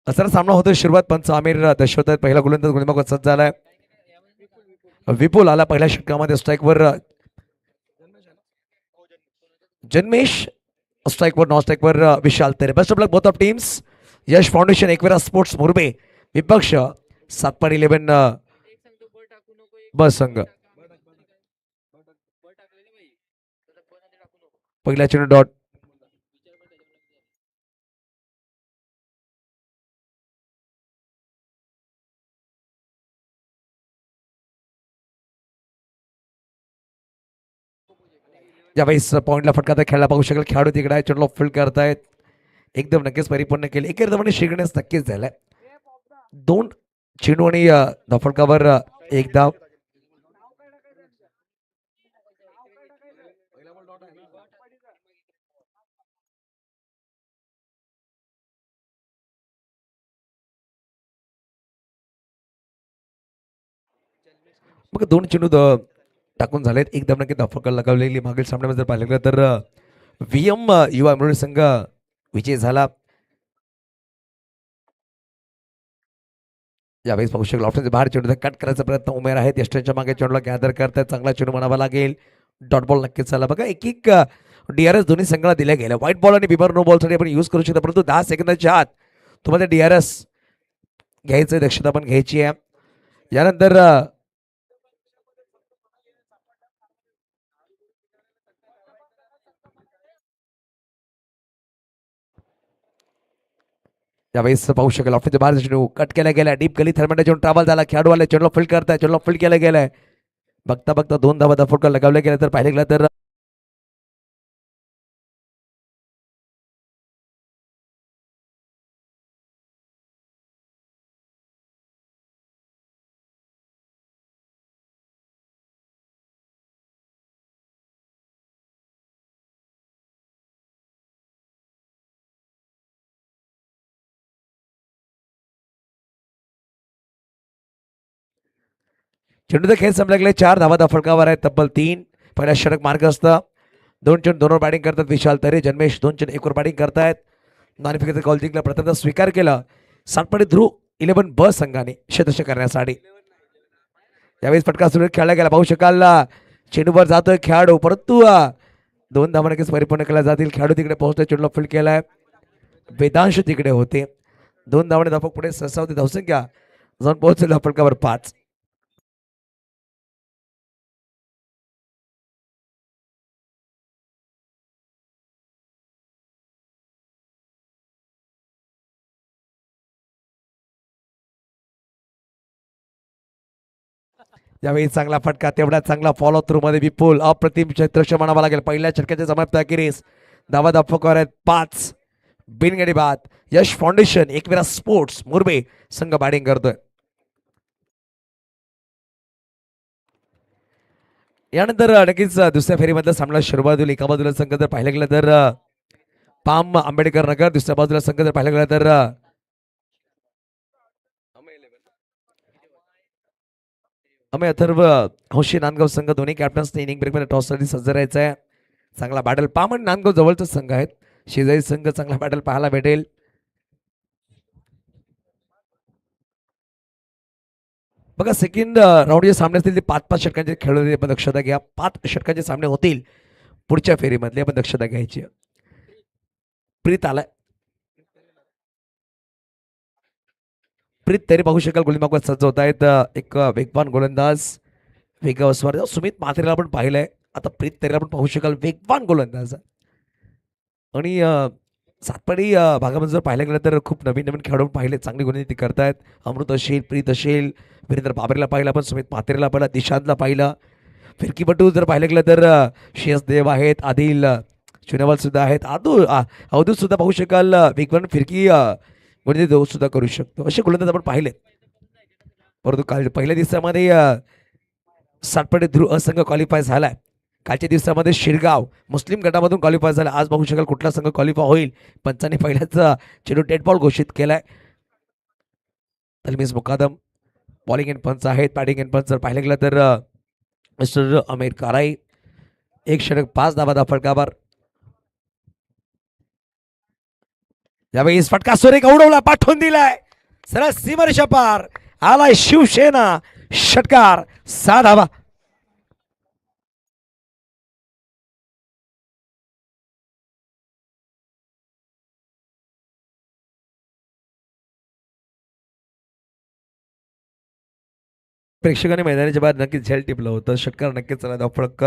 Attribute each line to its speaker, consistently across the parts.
Speaker 1: असा सामना होतोय. सुरुवात पंच आमिर दशवत आहेत. पहिला गोलंदाज गुणमाग सज्ज झालाय. विपुल आला पहिल्या षटकामध्ये स्ट्राईकवर. जन्मेश स्ट्राईकवर. नॉन स्ट्राईकवर Vishal Tare. Best of luck both of teams. Yash foundation Ekvira sports Murbe विपक्ष सातपाडी 11 ब संघ. पहिला चेंडू डॉट. ज्यावेळेस पॉईंटला फटका खेळला पाहू शकेल. खेळाडू तिकडे आहे. चेंडू फील्ड करतायत. एकदम नक्कीच परिपूर्ण केले. एक एकदम शिकण्यास नक्कीच झालाय. 2 चेंडू आणि फटकावर 1 धाव. मग 2 चेंडू टाकून झालेत. एकदम नक्की धावफलक लगावलेली. मागील सामन्यामध्ये जर पाहिलं गेलं तर VM युवा मुरळी संघ विजय झाला. यावेळेस पाहू शकेल ऑप्शनच्या बाहेर चेंडू कट करायचा प्रयत्न उमेर आहेत. यष्टांच्या मागे चेंडूला गॅदर करतायत. चांगला चेंडू म्हणावा लागेल. डॉट बॉल नक्कीच झाला. बघा एक एक DRS दोन्ही संघाला दिल्या गेल्या. व्हाईट बॉल आणि बिबर नो बॉल साठी आपण यूज करू शकतो. परंतु 10 सेकंदाच्या आत तुम्हाला DRS घ्यायचं. दक्षता पण घ्यायची आहे. यानंतर यावेळेस पाहू शकेल ऑफिसच्या बाहेर चेंडू कट केला गेला. डीप गली थर्मंडा चेंडू ट्रॅव्हल झाला. खेळाडू आले. चेंडू फील्ड करताय. चेंडू फील्ड केला गेलाय. बघता बघता 2 धावा फटका लगावल्या गेल्या. तर पाहिलं गेलं तर चेंडूचा खेळ संपला गेला. 4 धावा फटकावर आहे. तब्बल 3. पहिला षटक मार्ग असतं. 2 चेंडू 2वर बॅटिंग करतात विशाल तरे. जन्मेश 2 चेंडू 1वर बॅटिंग करतायत. नाणेफेकीचा कॉल जिंकला. प्रथमतः स्वीकार केला सातपाडी ध्रुव 11 ब संघाने शतश करण्यासाठी. यावेळेस फटका सुरू खेळला गेला. पाहू शकाल चेंडूवर जातोय खेळाडू. परंतु 2 धावा नक्कीच परिपूर्ण केल्या जातील. खेळाडू तिकडे पोहोचतोय. चेंडूला फील्ड केलाय. वेदांश तिकडे होते. 2 धावाने धावक पुढे ससावती धावसंख्या जाऊन पोहोचेल फटकावर 5. यावेळी चांगला फटका. तेवढा चांगला फॉलो थ्रू मध्ये विपुल अप्रतिम दृश्य म्हणावं लागेल. पहिल्या षटकाच्या समाप्त अखेरीस धावा धावफलकावर आहेत 5. बिनगडी बाद. यश फाउंडेशन एकविरा स्पोर्ट्स मुरबे संघ बॅटिंग करतोय. यानंतर नक्कीच दुसऱ्या फेरीमधला सामना सुरुवात होईल. एका बाजूला संघ जर पाहिलं गेलं तर पाम आंबेडकर नगर. दुसऱ्या बाजूला संघ जर पाहिलं गेलं तर अमे अथर्व हौशी नांदगाव संघ. दोन्ही कॅप्टन्स इनिंग ब्रेक मध्ये टॉस साठी सज्ज राहायचा आहे. चांगला बॅटल. पाम आणि नांदगाव जवळचे संघ आहेत. शेजारी संघ चांगला बॅटल पाहायला भेटेल. बघा सेकंड राऊंडचे सामने असतील ते 5-5 षटकांचे खेळले. आपण दक्षता घ्या. 5 षटकांचे सामने होतील पुढच्या फेरीमधले. आपण दक्षता घ्यायची. प्रीत आलाय. प्रीत तरी पाहू शकाल गोलंदाज सज्ज होत आहेत. एक वेगवान गोलंदाज वेगावर. सुमित माथेरेला पण पाहिलंय. आता प्रीत तरीला पण पाहू शकाल वेगवान गोलंदाज. आणि सातपाडी भागामध्ये जर पाहिलं गेलं तर खूप नवीन नवीन खेळाडू पाहिले. चांगली गोलंदाजी करतायत. अमृत असेल, प्रीत असेल, वीरेंद्र बाबरेला पाहिला. पण सुमित माथेरेला पाहिला. दिशांतला पाहिला. फिरकीपटू जर पाहिलं गेलं तर श्रेयस देव आहेत. आदिल चुनेवाल सुद्धा आहेत. अवधूत सुद्धा पाहू शकाल वेगवान फिरकी गोलंदाजी सुद्धा करू शकतो. असे गोलंदाज आपण पाहिले. परंतु काल पहिल्या दिवसामध्ये सातपाडी ध्रुव असंघ क्वालिफाय झालाय. कालच्या दिवसामध्ये शिरगाव मुस्लिम गटामधून क्वालिफाय झाला. आज बघू शकाल कुठला संघ क्वालिफाय होईल. पंचांनी पहिल्याच चेंडू डेड बॉल घोषित केलाय. तलमीज मुकादम बॉलिंग एंड पंच आहेत. बॅटिंग एंड पंच जर पाहिलं गेलं तर मिस्टर अमीर काराई. 1 षटक 5 धावा फटकावर. यावेळी फटका सुरेख उडवला, पाठवून दिलाय सरळ सीमारेषा पार. आलाय शिवसेना षटकार, 6 धावा. प्रेक्षकांनी मैदानाच्या बाहेर नक्कीच झेल टिपलं होतं. षटकार नक्कीच चला धावफलक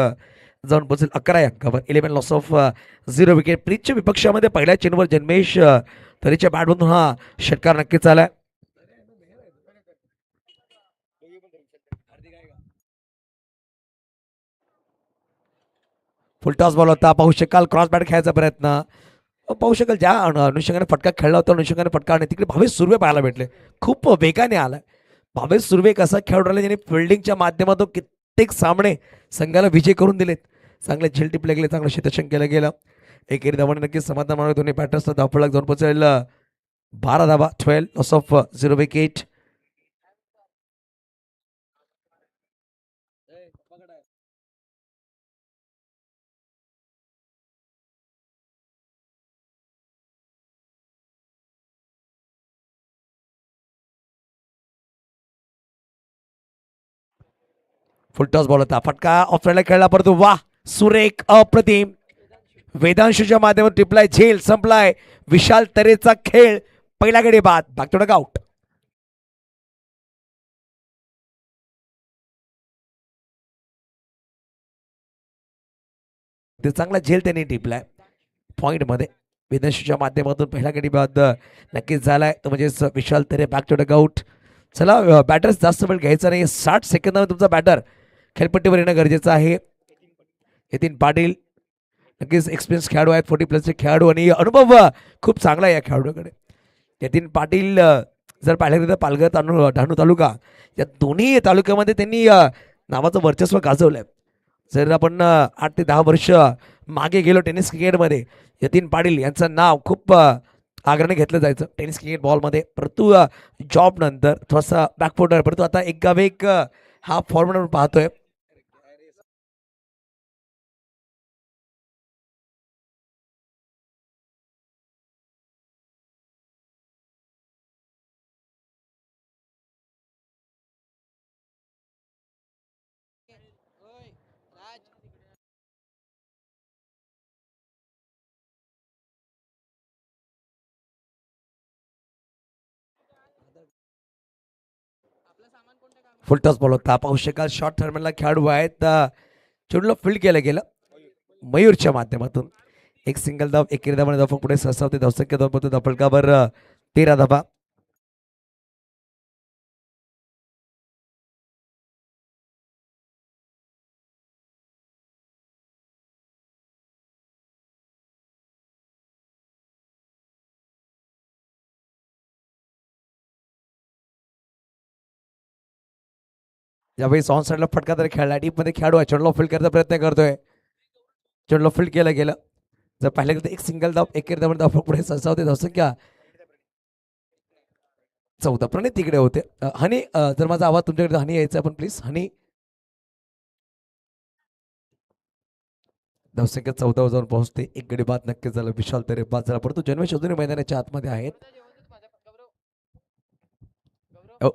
Speaker 1: जाऊन पोहोचेल 11 अंकावर. 11 लॉस ऑफ 0 विकेट. प्रीतच्या विपक्षामध्ये पहिल्या चेंडूवर जन्मेश तरीच्या बॅटमधून हा षटकार नक्कीच आलाय. फुलटॉस बॉल होता. पाहू शकाल क्रॉस बॅट खेळायचा प्रयत्न. पाहू शकाल ज्या अनुषंगाने फटका खेळला होता अनुषंगाने फटका आणि तिकडे भावेश सुर्वे पाहायला भेटले. खूप वेगाने आलाय भावेश सुर्वे. एक असा खेळाडू राहिला ज्याने फिल्डिंगच्या माध्यमातून कित्येक सामने संघाला विजय करून दिलेत. चांगले झेल टिपले गेले, चांगलं क्षेत्ररक्षण केलं गेलं. एकेरी धावाने नक्कीच समाधान मानले दोन्ही बॅटर्सला. धावफलक जाऊन पोहोचेल 12 धावा. 12 loss of 0 wicket. Full toss ball होता. फटका ऑफसाईडला खेळला परंतु वा सुरेख अप्रतिम. वेदांशूच्या माध्यमातून टिपलाय झेल, संपलाय विशाल तरेचा खेळ. पहिला गडी बाद, बॅक टू डक आउट. ते चांगला झेल त्यांनी टिपलाय पॉइंट मध्ये. वेदांशूच्या माध्यमातून पहिला गडी बाद नक्कीच झालाय, तो म्हणजे Vishal Tare. Back to duck out. चला बॅटर्स जास्त वेळ घ्यायचा नाही. 60 सेकंदामध्ये तुमचा बॅटर खेळपट्टीवर येणं गरजेचं आहे. यतीन पाटील नक्कीच एक्सपिरियन्स खेळाडू आहेत. 40+ खेळाडू आणि अनुभव खूप चांगला आहे या खेळाडूकडे. यतीन पाटील जर पाहिलं गेलं तर पालघर डहाणू तालुका या दोन्ही तालुक्यामध्ये त्यांनी नावाचं वर्चस्व गाजवलंय. जर आपण 8 ते 10 वर्ष मागे गेलो टेनिस क्रिकेटमध्ये, यतीन पाटील यांचं नाव खूप आग्रहाने घेतलं जायचं टेनिस क्रिकेट बॉलमध्ये. परंतु जॉब नंतर थोडासा बॅकफुटर, परंतु आता एक गाव एक हा फॉर्मॅट आपण पाहतोय. फुलटॉस बॉल होता. पाहू शकाल शॉर्ट टर्मिनला खेळाडू आहेत. चेंडूला फील्ड केलं गेलं मयूरच्या माध्यमातून. एक सिंगल धाव. एकेरी धावाने धाव पुढे सरसावते. धावसंख्या धाव पडतो धावफलकावर 13 धावा. यावेळी ऑन साईडला फटका तरी खेळला. डीप मध्ये खेळाडू आहे. चेंडूला फील्ड करायचा प्रयत्न करतोय. चेंडूला फील्ड केलं गेलं. जर पाहिलं गेलं तर एक सिंगल धाव. एकेरी धावाने धाव पुढे सरसावते. धावसंख्या 14. प्रणित तिकडे होते. हनी जर माझा आवाज तुमच्याकडे हनी यायचा आपण प्लीज. हनी. धावसंख्या 14 जाऊन पोहोचते. एक गडी बाद नक्कीच झालं. विशाल तरे बाद झाला. परंतु जन्मेश अजूनही मैदानाच्या आतमध्ये आहेत.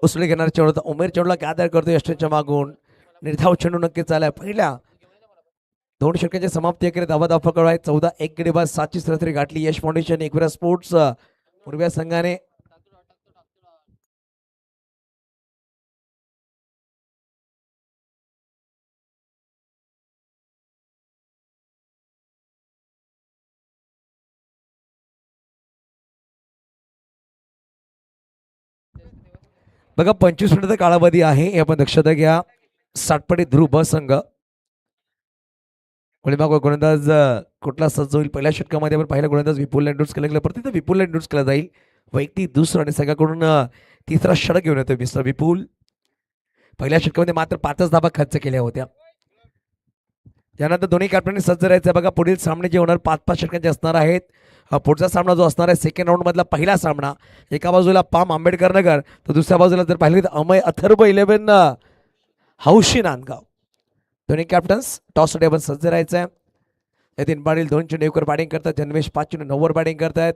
Speaker 1: उसळी घेणारा चेंडू होता. उमेर चेंडूला गॅदर करतो यष्टीच्या मागून. निर्धाव चेंडू नक्कीच झालाय. पहिल्या 2 षटकांची समाप्ती केली. धावा धाव पकड आहे. 14. एक गडी बाद. 7ची सरासरी गाठली. यश फाउंडेशन एकविरा स्पोर्ट्स पूर्व्या संघाने. बघा 25 मिनिटाचा कालावधी आहे हे आपण लक्षात घ्या. सातपटी ध्रुव ब संघ. गोलंदाज कुठला सज्ज होईल. पहिल्या षटकामध्ये आपण पहिला गोलंदाज विपुलला इंट्रोड्यूस केला गेला. परत विपुलला इंट्रोड्यूस केला जाईल. वैयक्तिक दुसरं आणि संघाकडून तिसरा षटक घेऊन येतोय मिस्टर विपुल. पहिल्या षटकामध्ये मात्र 5च धाबा खर्च केल्या होत्या. यानंतर दोन्ही कॅप्टननी सज्ज राहायचं. बघा पुढील सामने जे होणार 5-5 षटकांचे असणार आहेत. पुढचा सामना जो असणार आहे सेकंड राऊंड मधला पहिला सामना. एका बाजूला पाम आंबेडकर नगर तर दुसऱ्या बाजूला जर पाहिलं तर अमय अथर्व 11 हौशी नांदगाव. दोन्ही कॅप्टन्स टॉस टेबल सज्ज राहायचं आहे. यतीन पाटील 2 चेंडू 1 वर बॅटिंग करतात. जन्मेश 5 चेंडू 9 वर बॅटिंग करतायत.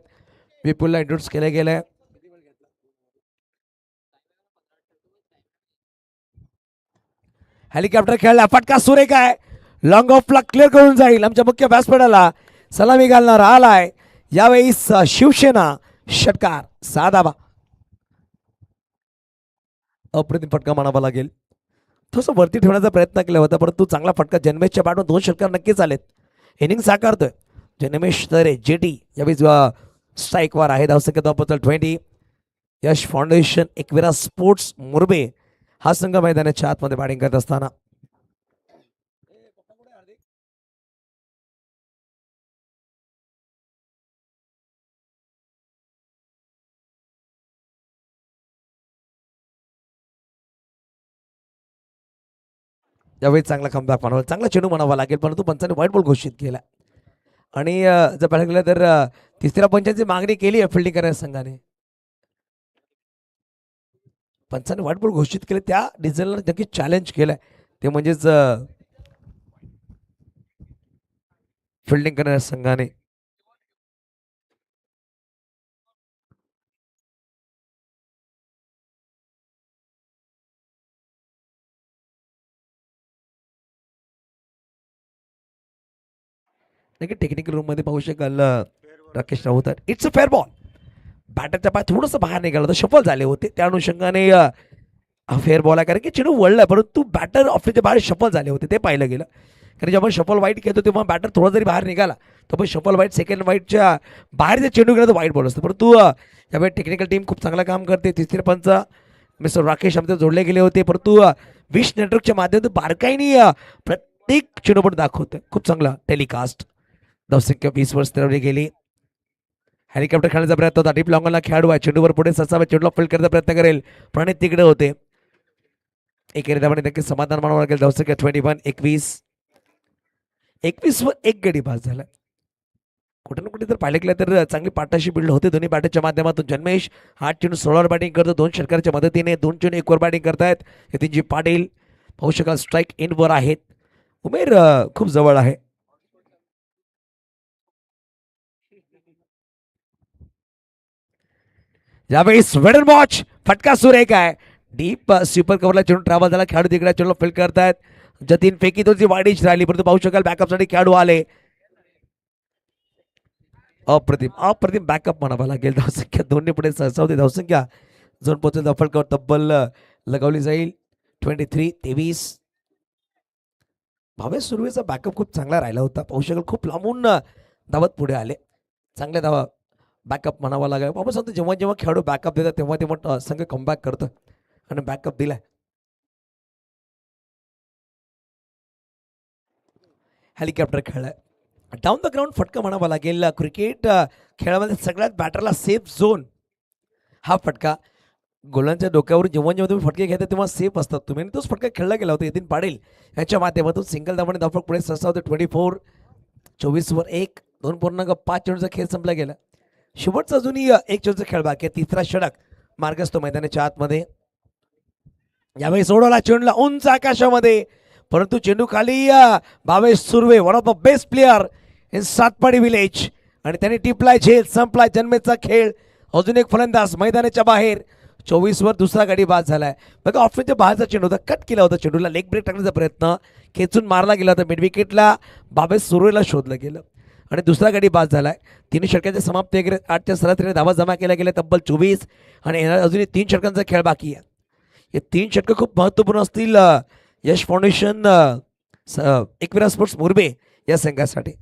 Speaker 1: विपुलला इंट्रोड्यूस केले गेले. हेलिकॉप्टर खेळला, फटका सुरेख आहे. लॉंग ऑफला क्लिअर करून जाईल. आमच्या मुख्य व्यासपीठाला सलामी घालणार आलाय यावेळी शिवसेना षटकार 6 धावा. अप्रतिम फटका म्हणावा लागेल. थोडंसं वरती ठेवण्याचा प्रयत्न केला होता, परंतु चांगला फटका जन्मेशच्या बॅटवर 2 षटकार नक्कीच आलेत. इनिंग साकारतोय जन्मेश तरे जेटी. यावेळी स्ट्राईकवर आहे. धावसंख्या धावपत्र 20. यश फाउंडेशन एकविरा स्पोर्ट्स मुरबे हा संघ मैदानाच्या आतमध्ये बॅटिंग करत असताना यावेळी चांगला कमबॅक म्हणावा, चांगला चेंडू म्हणावा लागेल, परंतु पंचाने व्हाईट बॉल घोषित केला. आणि जर पाहायला गेलं तर तिसऱ्या पंचांची मागणी केली आहे फिल्डिंग करण्याच्या संघाने. पंचाने व्हाईट बॉल घोषित केले, त्या डिझाईनला नक्कीच चॅलेंज केलंय, ते म्हणजेच फिल्डिंग करण्याच्या संघाने. नक्की टेक्निकल रूम मध्ये पाहू शकाल Rakesh Raut. It's a fair ball. बॅटरच्या पाय थोडंसं बाहेर निघालं होतं, सफल झाले होते, त्या अनुषंगाने फेअर बॉल आहे. कारण की चेंडू वळला, परंतु बॅटर ऑफिसच्या बाहेर सफल झाले होते, ते पाहिलं गेलं. कारण जेव्हा शफल वाईट घेतो तेव्हा बॅटर थोडा जरी बाहेर निघाला तर पण शफल वाईट सेकंड वाईटच्या बाहेर जे चेंडू गेला तर वाईट बॉल असतो. परंतु यावेळी टेक्निकल टीम खूप चांगलं काम करते. तिसरे पंच मिस्टर राकेश आमचे जोडले गेले होते, परंतु विश नेटवर्कच्या माध्यमातून बारकाईने प्रत्येक चेंडू पण दाखवतं. खूप चांगला टेलिकास्ट. धावसंख्या 20 वर स्थिरवली गेली. हेलिकॉप्टर खेळण्याचा प्रयत्न होता. डीप लॉंगला खेळाडू आहे, चेंडूवर पुढे ससावा चेंडूला फील्ड करण्याचा प्रयत्न करेल, प्रणित तिकडे होते. एकेरी धावाने नक्कीच समाधान मानावं लागेल. धावसंख्या 21. 21 वर एक गडी पास झाला. कुठे ना कुठे तर पाहिलं गेलं तर चांगली पार्टनरशिप बिल्ड होते दोन्ही बॅटरच्या माध्यमातून. जन्मेश 8 चेंडू 16 वर बॅटिंग करतो, 2 षटकाराच्या मदतीने. 2 चेंडू 1 वर बॅटिंग करतायत यतीनजी पाटील. पाहू शकाल स्ट्राईक इन वर आहेत. उमेर खूप जवळ आहे. यावेळी स्वेडन वॉच फटका सुरेख आहे. डीप स्वीपर कव्हरला चेंडू ट्रॅव्हल झाला, खेळाडू तिकडे चेंडू फील्ड करतायत. जतीन फेकी तो वाढीच राहिली, परंतु पाहू शकाल बॅकअपसाठी खेळाडू आले. अप्रतिम अप्रतिम बॅकअप म्हणावा लागेल. धावसंख्या दोन्ही पुढे सहसावते. धावसंख्या झोन पोहोचेल दफळकर तब्बल लगावली जाईल. 23. भावेश सुर्वेचा बॅकअप खूप चांगला राहिला होता. पाहू शकाल खूप लांबून धावत पुढे आले. चांगल्या धावा बॅकअप म्हणावा लागेल. बाबा सांगतो जेव्हा जेव्हा खेळाडू बॅकअप देतात तेव्हा तेव्हा संघ कमबॅक करतो आणि बॅकअप दिलाय. हेलिकॉप्टर खेळलाय. डाऊन द ग्राउंड फटका म्हणावा लागेल. क्रिकेट खेळामध्ये सगळ्यात बॅटरला सेफ झोन हा फटका. गोलांच्या डोक्यावर जेव्हा जेव्हा तुम्ही फटके घेता तेव्हा सेफ असतात तुम्ही, आणि तोच फटका खेळला गेला होता यतीन पाटील याच्या माध्यमातून. सिंगल धावाने धावफलक पुढे सहसा होते. 24 वर 1. 2.5 चेंडूचा खेळ संपला गेला. शेवटचा अजूनही एक चेंडूचा खेळ बाकी आहे. तिसरा षटक मार्गस्थ मैदानाच्या आतमध्ये. यावेळी सोडवला चेंडूला उंच आकाशामध्ये, परंतु चेंडू खाली Bhavesh Surve one of the best player in Satpadi village, आणि त्याने टिपलाय झेल. संपलाय जन्मेचा खेळ. अजून एक फलंदाज मैदानाच्या बाहेर. 24 वर दुसरा गडी बाद झालाय. बघा ऑफिसच्या बाहेरचा चेंडू होता, कट केला होता चेंडूला. लेग ब्रेक टाकण्याचा प्रयत्न खेचून मारला गेला होता. मिड विकेटला भावेश सुर्वेला शोधलं गेलं आणि दुसरा गडी बाद झालाय. 3 षटकांच्या समाप्ती 8च्या सरासरीने धावा जमा केल्या गेल्या तब्बल 24, आणि अजूनही 3 षटकांचा खेळ बाकी आहे. हे 3 षटकं खूप महत्त्वपूर्ण असतील यश फाउंडेशन एकविरा स्पोर्ट्स मुरबे या संघासाठी.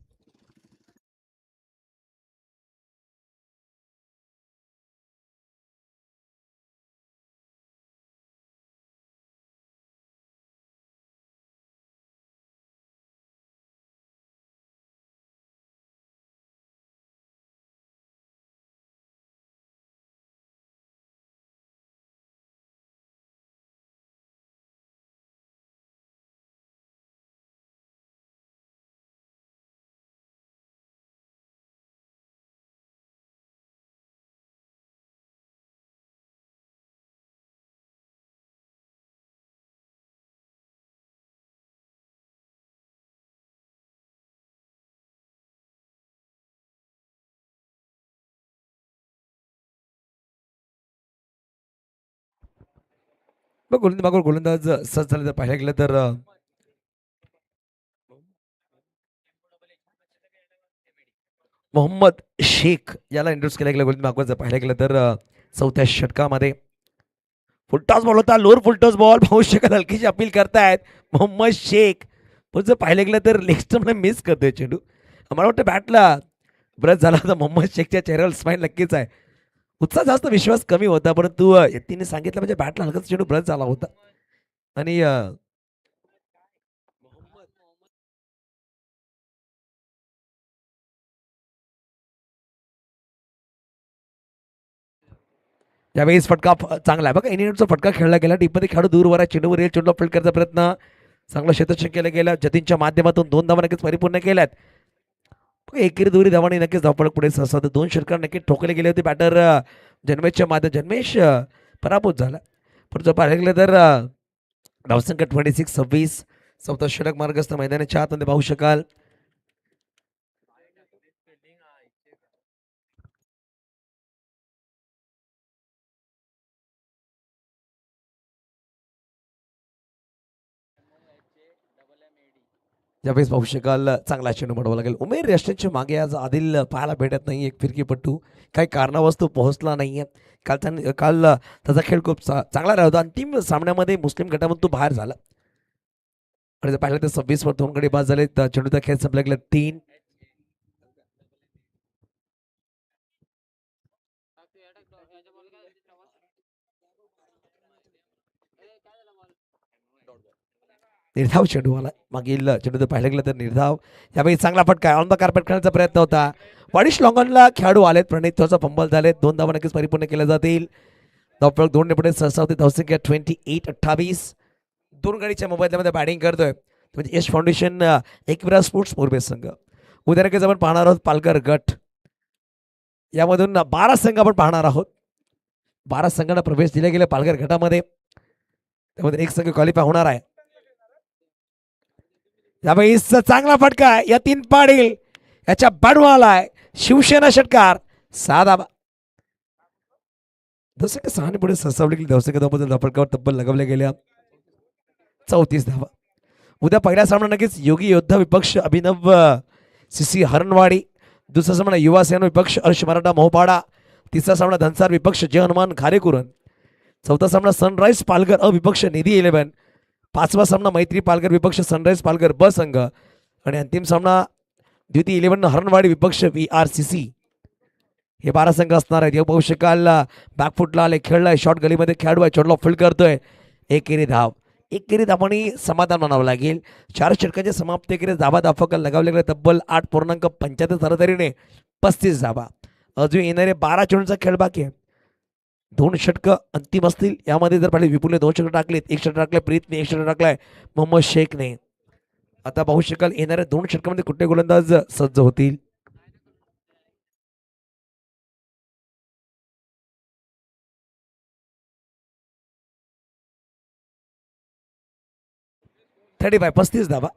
Speaker 1: मग गोलंदाबागवर गोलंदाज सज्ज झाले तर पाहायला गेलं तर मोहम्मद शेख याला इंट्रोड्यूस केला गेला गोलंदाबागवर जर पाहायला गेलं तर चौथ्या षटकामध्ये फुलटॉस बॉल होता, लोअर फुलटॉस बॉल पाहू शकाल, हलकीची अपील करतायत मोहम्मद शेख. पण जर पाहायला गेलं तर लेग स्टम्पला मिस करतोय चेंडू. मला वाटतं बॅटला ब्रश झाला होता. मोहम्मद शेखच्या चेहऱ्यावर स्माईल नक्कीच आहे. उत्साह जास्त विश्वास कमी होता, परंतु तिने सांगितलं म्हणजे बॅटला हलकाच चेंडू ब्रश झाला होता. आणि यावेळेस फटका चांगला आहे बघा. इनिंगचा फटका खेळला गेला, टीपमध्ये खेळाडू दूरवर आहे, चेंडूवर येईल, चेंडूला फील्ड करण्याचा प्रयत्न चांगला क्षेत्ररक्षण केलं गेलं. जतीनच्या माध्यमातून 2 धावा नक्कीच परिपूर्ण केल्यात. एकेरी दुरी धावाने नक्कीच धावपळ पुढे सहसा 2 षटकार नक्कीच ठोकले गेले होते. बॅटर जन्मेशच्या माध्यम जन्मेश पराभूत झाला. पण जर पाहायला गेलं तर धावसंख्या 26-26 चौथा षटक मार्गस्थ मैदानाच्या आतमध्ये पाहू शकाल. ज्यावेळेस पाहू शकाल चांगला चेंडू पडवा लागेल. उमेर रेस्टच्या मागे आज आदिल पाहायला भेटत नाही. एक फिरकीपट्टू काही कारणावस्तू पोहोचला नाहीये. काल त्याचा खेळ खूप चांगला राहिला होता. अंतिम सामन्यामध्ये मुस्लिम गटामधून तो बाहेर झाला. आणि जर पाहिलं तर 26 वर 2 गडी बाद झाले. चेंडूचा खेळ संपला गेला 3. निर्धाव चेंडू आला. मागील चेंडू जर पाहायला गेलं तर निर्धाव. यावेळी चांगला फटका ऑन द कार्पेट खेळण्याचा प्रयत्न होता. वाडिश लॉंगनला खेळाडू आलेत. प्रणित थोडासा फंबल झालेत. 2 धावा नक्कीच परिपूर्ण केल्या जातील. धावफलक 2 ने पुढे सहसा होते. धावसंख्या 28-28. 2 गाडीच्या मोबाईलमध्ये बॅटिंग करतोय म्हणजे यश फाउंडेशन एकविरा स्पोर्ट्स मोरबे संघ. उद्या नक्कीच आपण पाहणार आहोत पालघर गट. यामधून 12 संघ आपण पाहणार आहोत. 12 संघांना प्रवेश दिला गेला पालघर गटामध्ये. त्यामध्ये एक संघ क्वालिफाय होणार आहे. यावेळी चांगला फटका या 3 पाडील याच्या बडवालाय शिवसेना षटकार 6 धावा. धावसंख्या 6 ने पुढे ससावली गेली. धावसंख्या धावपळ फटकावर तब्बल लगावल्या गेल्या 34 धावा. उद्या पहिला सामना नक्कीच योगी योद्धा विपक्ष अभिनव सीसी हरणवाडी. दुसरा सामना युवा सेना विपक्ष अर्श मराठा मोहपाडा. तिसरा सामना धनसार विपक्ष जय हनुमान खारेकुरण. चौथा सामना सनराईज पालघर अ विपक्ष निधी 11. पाचवा सामना मैत्री पालघर विपक्ष सनराईज पालघर ब संघ. आणि अंतिम सामना द्वितीय 11 हरणवाडी विपक्ष VRCC. हे 12 संघ असणार आहेत. पाहू शकाल बॅकफुटला आले, खेळलाय, शॉर्ट गलीमध्ये खेळाडू आहे, चोडला फील्ड करतोय. एकेरी धाव. एकेरी धावांनी समाधान मानावं लागेल. 4 षटकांच्या समाप्तीकडे धावा दाफकाला लगावले गेले तब्बल 8.75 सरासरीने 35 धावा. अजून येणारे 12 चेंडूंचा खेळ बाकी आहे. 2 षटक अंतिम असतील. यामध्ये जर पाहिले विपुलने 2 षटक टाकलेत, 1 षटक टाकलाय प्रीतने, 1 षटक टाकलाय मोहम्मद शेखने. आता पाहू शकाल येणाऱ्या 2 षटकामध्ये कुठले गोलंदाज सज्ज होतील. थर्टी 35 धावा.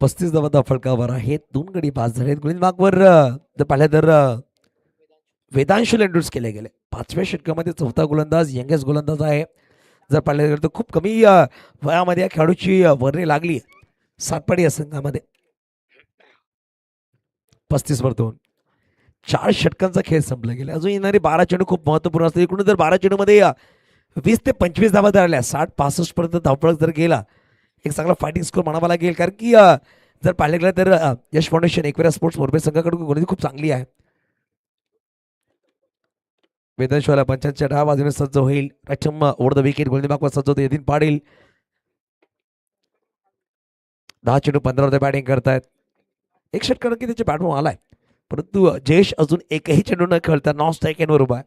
Speaker 1: पस्तीस धावा फलकावर आहेत. 2 गडी पास झालेत. गोलंदाबागवर जर पाहिलं तर वेदांशूला इंट्रोड्यूस केले गेले. 5व्या षटकामध्ये चौथा गोलंदाज यंगेस्ट गोलंदाज आहे. जर पाहिलं गेलं तर खूप कमी वयामध्ये या खेळाडूची वर्णी लागली सातपाडी या संघामध्ये. 35 वर 2. 4 षटकांचा खेळ संपला गेला. अजून येणारे 12 चेंडू खूप महत्वपूर्ण असतात. एकूण जर 12 चेंडू मध्ये 20 ते 25 धावा जर आल्या, 60-65 पर्यंत धावपळक जर गेला, एक चांगला फायटिंग स्कोर म्हणावा लागेल. कारण की जर पाहिलं गेलं तर यश फाउंडेशन एकविरा स्पोर्ट्स मोरबे संघाकडून गोलंदाजी खूप चांगली आहे. वेदनशिवाला पंचांच्या डाव्या बाजूने सज्ज होईल. प्रथम ओव्हर द विकेट गोलंदाबागवर सज्ज होते यतीन पाटील. 10 चेंडू 15 मध्ये बॅटिंग करतायत. एक षटकार की त्याच्या बॅटमधून आलाय, परंतु जयेश अजून एकही चेंडू न खेळता नॉन स्ट्राईक वर उभा आहे.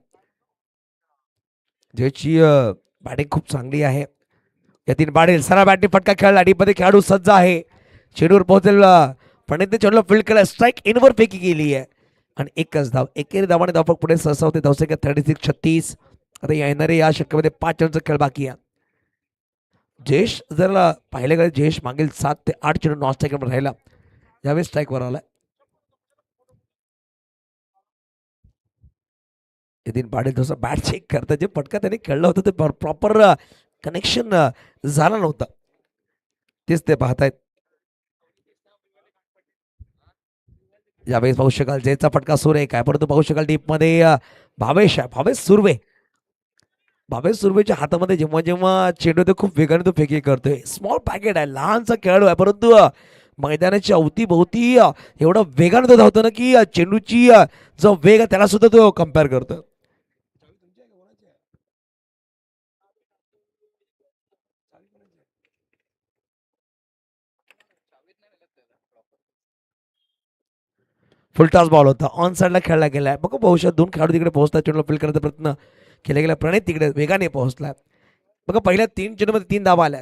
Speaker 1: जयेशची बॅटिंग खूप चांगली आहे. यतीन पाटील सरळ बॅटिंग फटका खेळला, अडीमध्ये खेळाडू सज्ज आहे. चेंडूवर पोहोचेल प्रणितने चेंडूला फील्ड केला, स्ट्राईक इनवर फेकी गेली आहे आणि एकच धाव. एकेरी धावाने धावफलक पुढे सरसावते. धावसंख्या 36-36. आता येणारे या षटकामध्ये 5 रनचा खेळ बाकी आहे. जयेश जर पाहिलं गेलं, जयेश मागील 7 ते 8 चेंडू नॉन स्ट्राईक राहिला, यावेळी स्ट्राईकवर आलाय. यतीन पाटील थोडंसं बॅट चेक करतात. जे फटका त्याने खेळलं होतं ते प्रॉपर कनेक्शन झालं नव्हतं, तेच ते पाहतायत. यावेळेस पाहू शकाल जयचा फटका सुरेख आहे, परंतु पाहू शकाल डीप मध्ये भावेश आहे, भावेश सुर्वे. भावेश सुर्वेच्या हातामध्ये जेव्हा जेव्हा चेंडू ते खूप वेगाने तो फेकी करतोय. स्मॉल पॅकेट आहे, लहानसा खेळाडू आहे, परंतु मैदानाच्या अवतीभोवती एवढा वेगाने तो धावतो ना की चेंडूची जो वेग आहे त्याला सुद्धा तो कम्पेअर करतो. फुलटॉस बॉल होता, ऑन साइडला खेळला गेलाय. बघू बहुशा 2 खेळाडू तिकडे पोहोचतात, चेंडूला फील्ड करण्याचा प्रयत्न केला गेला. प्रणित तिकडे वेगाने पोहोचला. बघा पहिल्या 3 चेंडूमध्ये 3 धावा आल्या.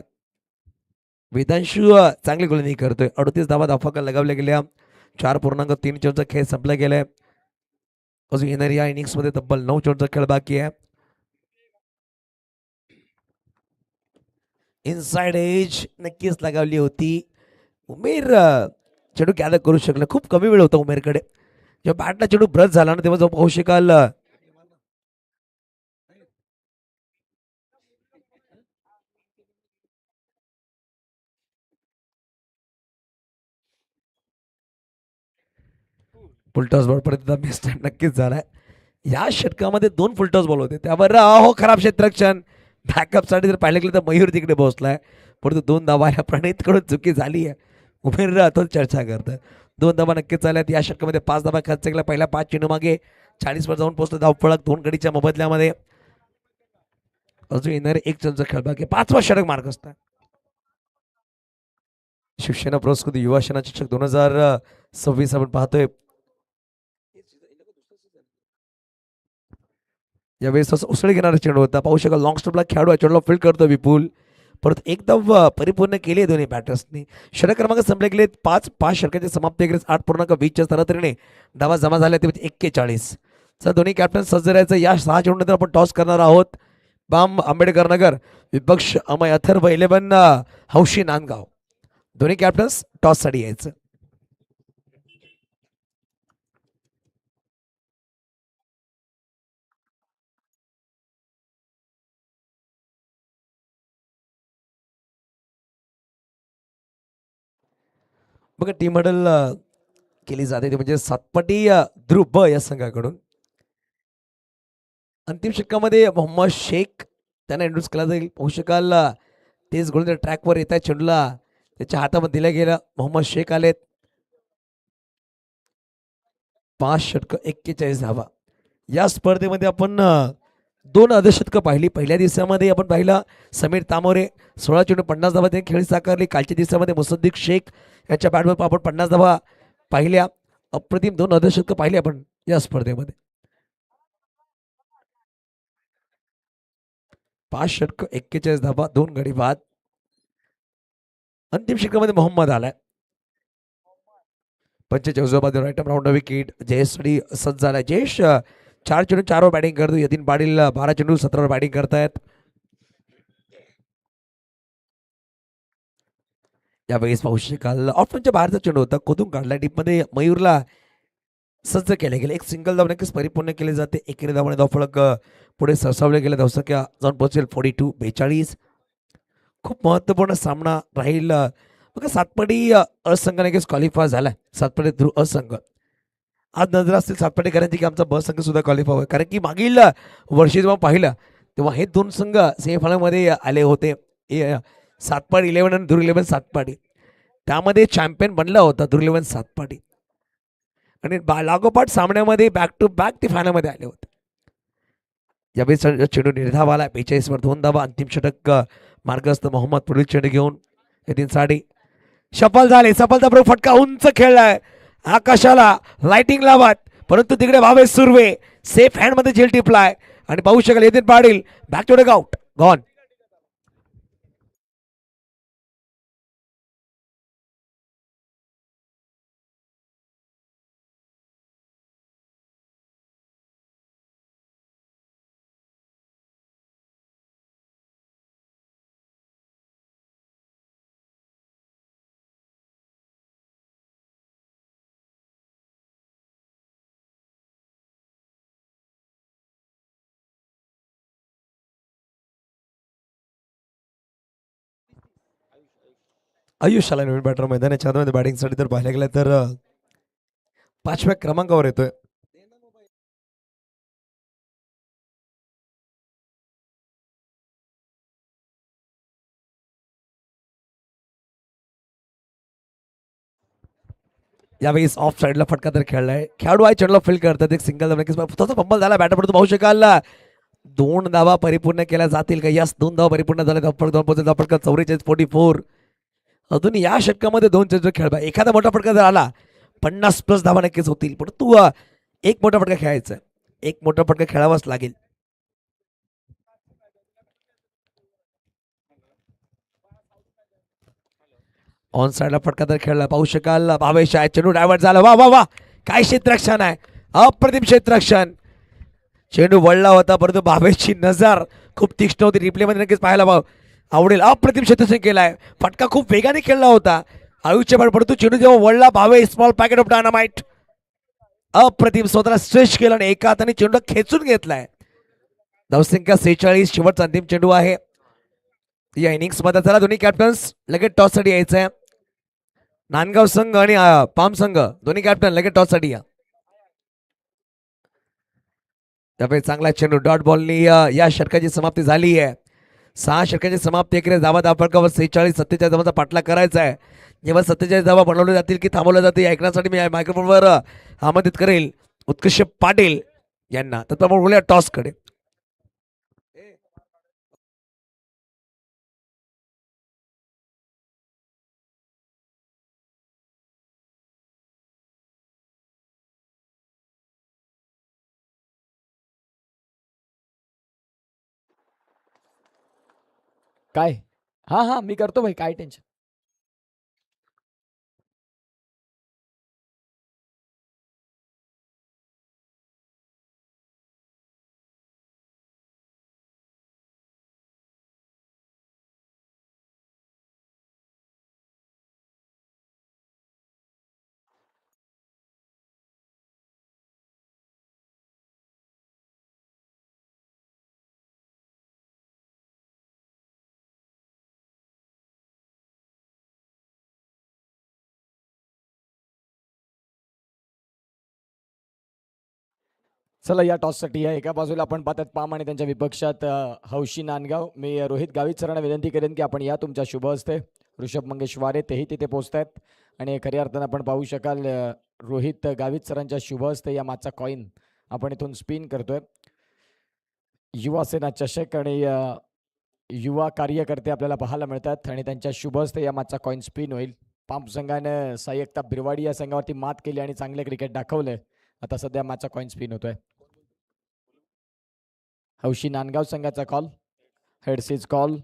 Speaker 1: वेदांशू चांगली गोलंदाजी करतोय. 38 धावा धावफलकाला लगावल्या गेल्या. 4.3 चेंडूचा खेळ संपला गेलाय. अजून येणाऱ्या या इनिंग्स मध्ये तब्बल 9 चेंडूचा खेळ बाकी आहे. इनसाइड एज नक्कीच लगावली होती. उमेर चेंडू गॅदर करू शकला. खूप कमी वेळ होता उमेरकडे. जेव्हा बॅटला चेंडू ब्रश झाला ना, तेव्हा जो पाहू शकाल फुलटॉस बॉल पर्यंत मिस्टेक नक्कीच झालाय. या षटकामध्ये 2 फुलटॉस बॉल होते, त्यावर हो खराब क्षेत्ररक्षण. बॅकअपसाठी जर पाहिलं गेलं तर मयूर तिकडे पोहोचलाय, परंतु 2 धावा या प्रणितकडून चुकी झाली आहे. उमेर तो चर्चा करतात. 2 धावा नक्कीच झाल्यात. या षटकामध्ये 5 धावा खर्च केला. पहिल्या 5 चेंडू मागे 40 वर जाऊन पोहोचलं धावफलक 2 गडीच्या मोबदल्यामध्ये. अजून येणारे 1 चेंडूचा खेळ बाकी. 5वा षटक मार्क असतात. शिवसेना पुरस्कृत युवा सेना चषक 2026 आपण पाहतोय. यावेळेस तसं उसळी घेणारा चेंडू होता. पाहू शकाल लॉंग स्टॉपला खेळाडू चेंडूला फील्ड करतो विपुल, परत एकदम परिपूर्ण केली आहे दोन्ही बॅटर्सनी. षटक क्रमांक संपले गेले 5 षटकांची समाप्ती केली. 8.20च्या सरासरीने धावा जमा झाल्या, ते 41. सर दोन्ही कॅप्टन सज्ज राहायचं. या 6 चेंडूनंतर आपण टॉस करणार आहोत. बाम आंबेडकर नगर विपक्ष अमय अथर्व 11 हौशी नांदगाव. दोन्ही कॅप्टन्स टॉस साठी यायचं. बघा टीम हडल केली जाते, ते म्हणजे सातपाटी ध्रुव ब या संघाकडून. अंतिम षटकामध्ये मोहम्मद शेख त्यांना इंट्रोड्यूस केला जाईल. पाहू शकाल तेच गोलंदाज ट्रॅकवर येत आहे, चेंडूला त्याच्या हातामध्ये दिलं गेलं. मोहम्मद शेख आलेत. 5 षटक 41 धावा. या स्पर्धेमध्ये आपण 2 अर्धशतकं पाहिली. पहिल्या दिवसामध्ये आपण पाहिला समीर तामोरे 16 चेंडू 50 धावा त्यांनी खेळी साकारली. कालच्या दिवसामध्ये मुसद्दीक शेख याच्या बॅटवर आपण 50 धावा पाहिल्या. अप्रतिम 2 अर्धशतकं पाहिली आपण या स्पर्धेमध्ये. 5 षटक 41 धावा 2 गडी बाद. अंतिम षटकामध्ये मोहम्मद आलाय. 45 राईट राऊंड विकेट. जयेशसाठी सज्ज झालाय. जयेश 4 चेंडू 4 वर बॅटिंग करतो. यतीन पाटील 12 चेंडू 17 वर बॅटिंग करतायत. यावेळेस पाहू शकाल ऑफच्या बाहेरचा चेंडू होता, खोदून काढला. डीपमध्ये मयूरला सज्ज केले गेले. एक सिंगल धाव नक्कीच परिपूर्ण केले जाते. एकेरी धावाने धावफलक पुढे सरसावले गेले. धावसंख्या जाऊन पोहोचेल 42-42. खूप महत्वपूर्ण सामना राहील. बघा सातपाडी असंघ नक्कीच क्वालिफाय झालाय. सातपाडी ध्रुव असंघ आज नजर असतील सातपाटीकरांची की आमचा ब संघ सुद्धा क्वालिफाय होईल, कारण की मागील वर्षी जेव्हा पाहिलं तेव्हा हे 2 संघ सेमीफायनलमध्ये आले होते. सातपाडी 11 आणि ध्रुव 11 सातपाडी. त्यामध्ये चॅम्पियन बनला होता ध्रुव 11 सातपाडी, आणि लागोपाठ सामन्यामध्ये बॅक टू बॅक ते फायनलमध्ये आले होते. यावेळेस चेंडू निर्धाव आला. 42 वर 2 धावा. अंतिम षटक मार्गस्थ मोहम्मद पुढील चेंडू घेऊन यतीन साडी सफल झाले. सफलतापूर्वक फटका उंच खेळलाय आकाशाला लाइटिंग लावत, परंतु तिकडे भावेश सुर्वे सेफ हँड मध्ये झेल टिपलाय आणि पाहू शकाल येथे Patil back to the out gone. आयुष्याला नवीन बॅटर मैदानाच्या आतमध्ये बॅटिंगसाठी तर पाहायला गेलं तर 5व्या क्रमांकावर येतोय. यावेळेस ऑफ साईडला फटका तर खेळलाय. खेळाडू आहे चेंडूला फील्ड करतात. एक सिंगल नक्कीच तसा फंबल झाला बॅटर पडतो पाहू शकाल. 2 धावा परिपूर्ण केल्या जातील का? यस 2 धावा परिपूर्ण झाल्या. फटका 44-44. अजून या षटकामध्ये 2 चेंडू खेळ. एखादा मोठा फटका जर आला 50+ धावा नक्कीच होतील. पण तू एक मोठा फटका खेळायचा. एक मोठा फटका खेळावाच लागेल. ऑन साइडला फटका तर खेळला पाहू शकाल. भावेश आहे चेंडू डायव्हर्ट झाला. वा वा वा काय क्षेत्ररक्षण आहे. अप्रतिम क्षेत्ररक्षण. चेंडू वळला होता परंतु भावेशची नजर खूप तीक्ष्ण होती. रिप्ले मध्ये नक्कीच पाहायला आवडेल. अप्रतिम क्षेत्ररक्षण केलाय. फटका खूप वेगाने खेळला होता आयुष्यभर परंतु चेंडू जेव्हा वळला Bhavesh small packet of dynamite अप्रतिम स्वतःला स्ट्रेच केला आणि एका हाताने चेंडू खेचून घेतलाय. धावसंख्या 46. शेवटचा अंतिम चेंडू आहे या इनिंग्स मध्ये. चला दोन्ही कॅप्टन्स लगेच टॉस साठी यायचंय. नांदगाव संघ आणि पाम संघ दोन्ही कॅप्टन लगेच टॉस साठी या. त्यामुळे चांगला चेंडू डॉट बॉलनी या षटकाची समाप्ती झाली आहे. 6 षटकाची समाप्ती. एकडे धावा धापडकावर 46-47 धावांचा पाठलाग करायचा आहे. जेव्हा 47 धावा बनवल्या जातील की थांबवल्या जातील ऐकण्यासाठी मी मायक्रोफोनवर आमंत्रित करेल उत्कृष्ट पाटील यांना. तर बोलूया टॉस कडे.
Speaker 2: काय? हां, हां. मी करतो भाई, काय टेन्शन. चला या टॉससाठी या एका बाजूला आपण पाहतात पाम आणि त्यांच्या विपक्षात हौशी नांदगाव. मी रोहित गावित सरांना विनंती करेन की आपण या तुमच्या शुभ हस्ते. ऋषभ मंगेश वारे तेही तिथे पोहोचतायत आणि खऱ्या अर्थानं आपण पाहू शकाल रोहित गावित सरांच्या शुभ हस्ते या मागचा कॉईन आपण इथून स्पिन करतोय. युवा सेना चषक आणि युवा कार्यकर्ते आपल्याला पाहायला मिळतात आणि त्यांच्या शुभ हस्ते या मागचा कॉईन स्पिन होईल. पाम संघानं साई एकता बिरवाडी या संघावरती मात केली आणि चांगले क्रिकेट दाखवलंय. आता सध्या मॅचचा कॉईन स्पिन होतोय. हौशी नांदगाव संघाचा call. Heads is call.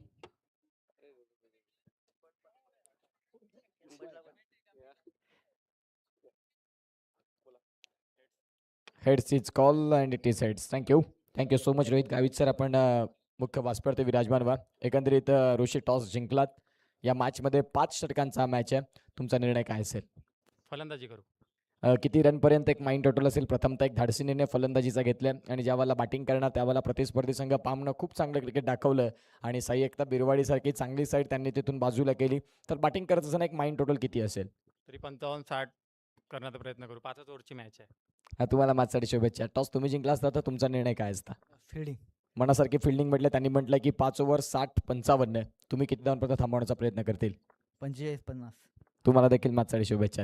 Speaker 2: Heads is call and it is heads. Thank you so much Rohit Gavit sir. आपण मुख्य व्यासपीठावरती विराजमान व्हा. एकंदरीत ऋषी टॉस जिंकलात. या मॅचमध्ये 5 षटकांचा मॅच आहे. तुमचा निर्णय काय असेल?
Speaker 3: फलंदाजी करू.
Speaker 2: किती रनपर्यंत एक माइंड टोटल असेल? प्रथमतः एक धाडसी निर्णय फलंदाजीचा घेतलाय आणि ज्यावेळेला बॅटिंग करणार त्यावेळेला प्रतिस्पर्धी संघ पामनं खूप चांगलं क्रिकेट दाखवलं आणि साई एकता बिरवाडीसारखी चांगली साईड त्यांनी तिथून बाजूला केली. तर बॅटिंग करत असताना एक माइंड टोटल किती असेल?
Speaker 3: तरी 55-60 करण्याचा प्रयत्न करू. 5च ओव्हरची मॅच आहे.
Speaker 2: तुम्हाला माझ्यासाठी शुभेच्छा. टॉस तुम्ही जिंकला असता तर तुमचा निर्णय काय असता?
Speaker 4: फिल्डिंग.
Speaker 2: मनासारखी फिल्डिंग म्हटलं. त्यांनी म्हटलं की 5 ओव्हर 60-55. तुम्ही किती धावांपर्यंत थांबवण्याचा प्रयत्न करतील?
Speaker 4: 45-50.
Speaker 2: तुम्हाला देखील माझ्यासाठी शुभेच्छा.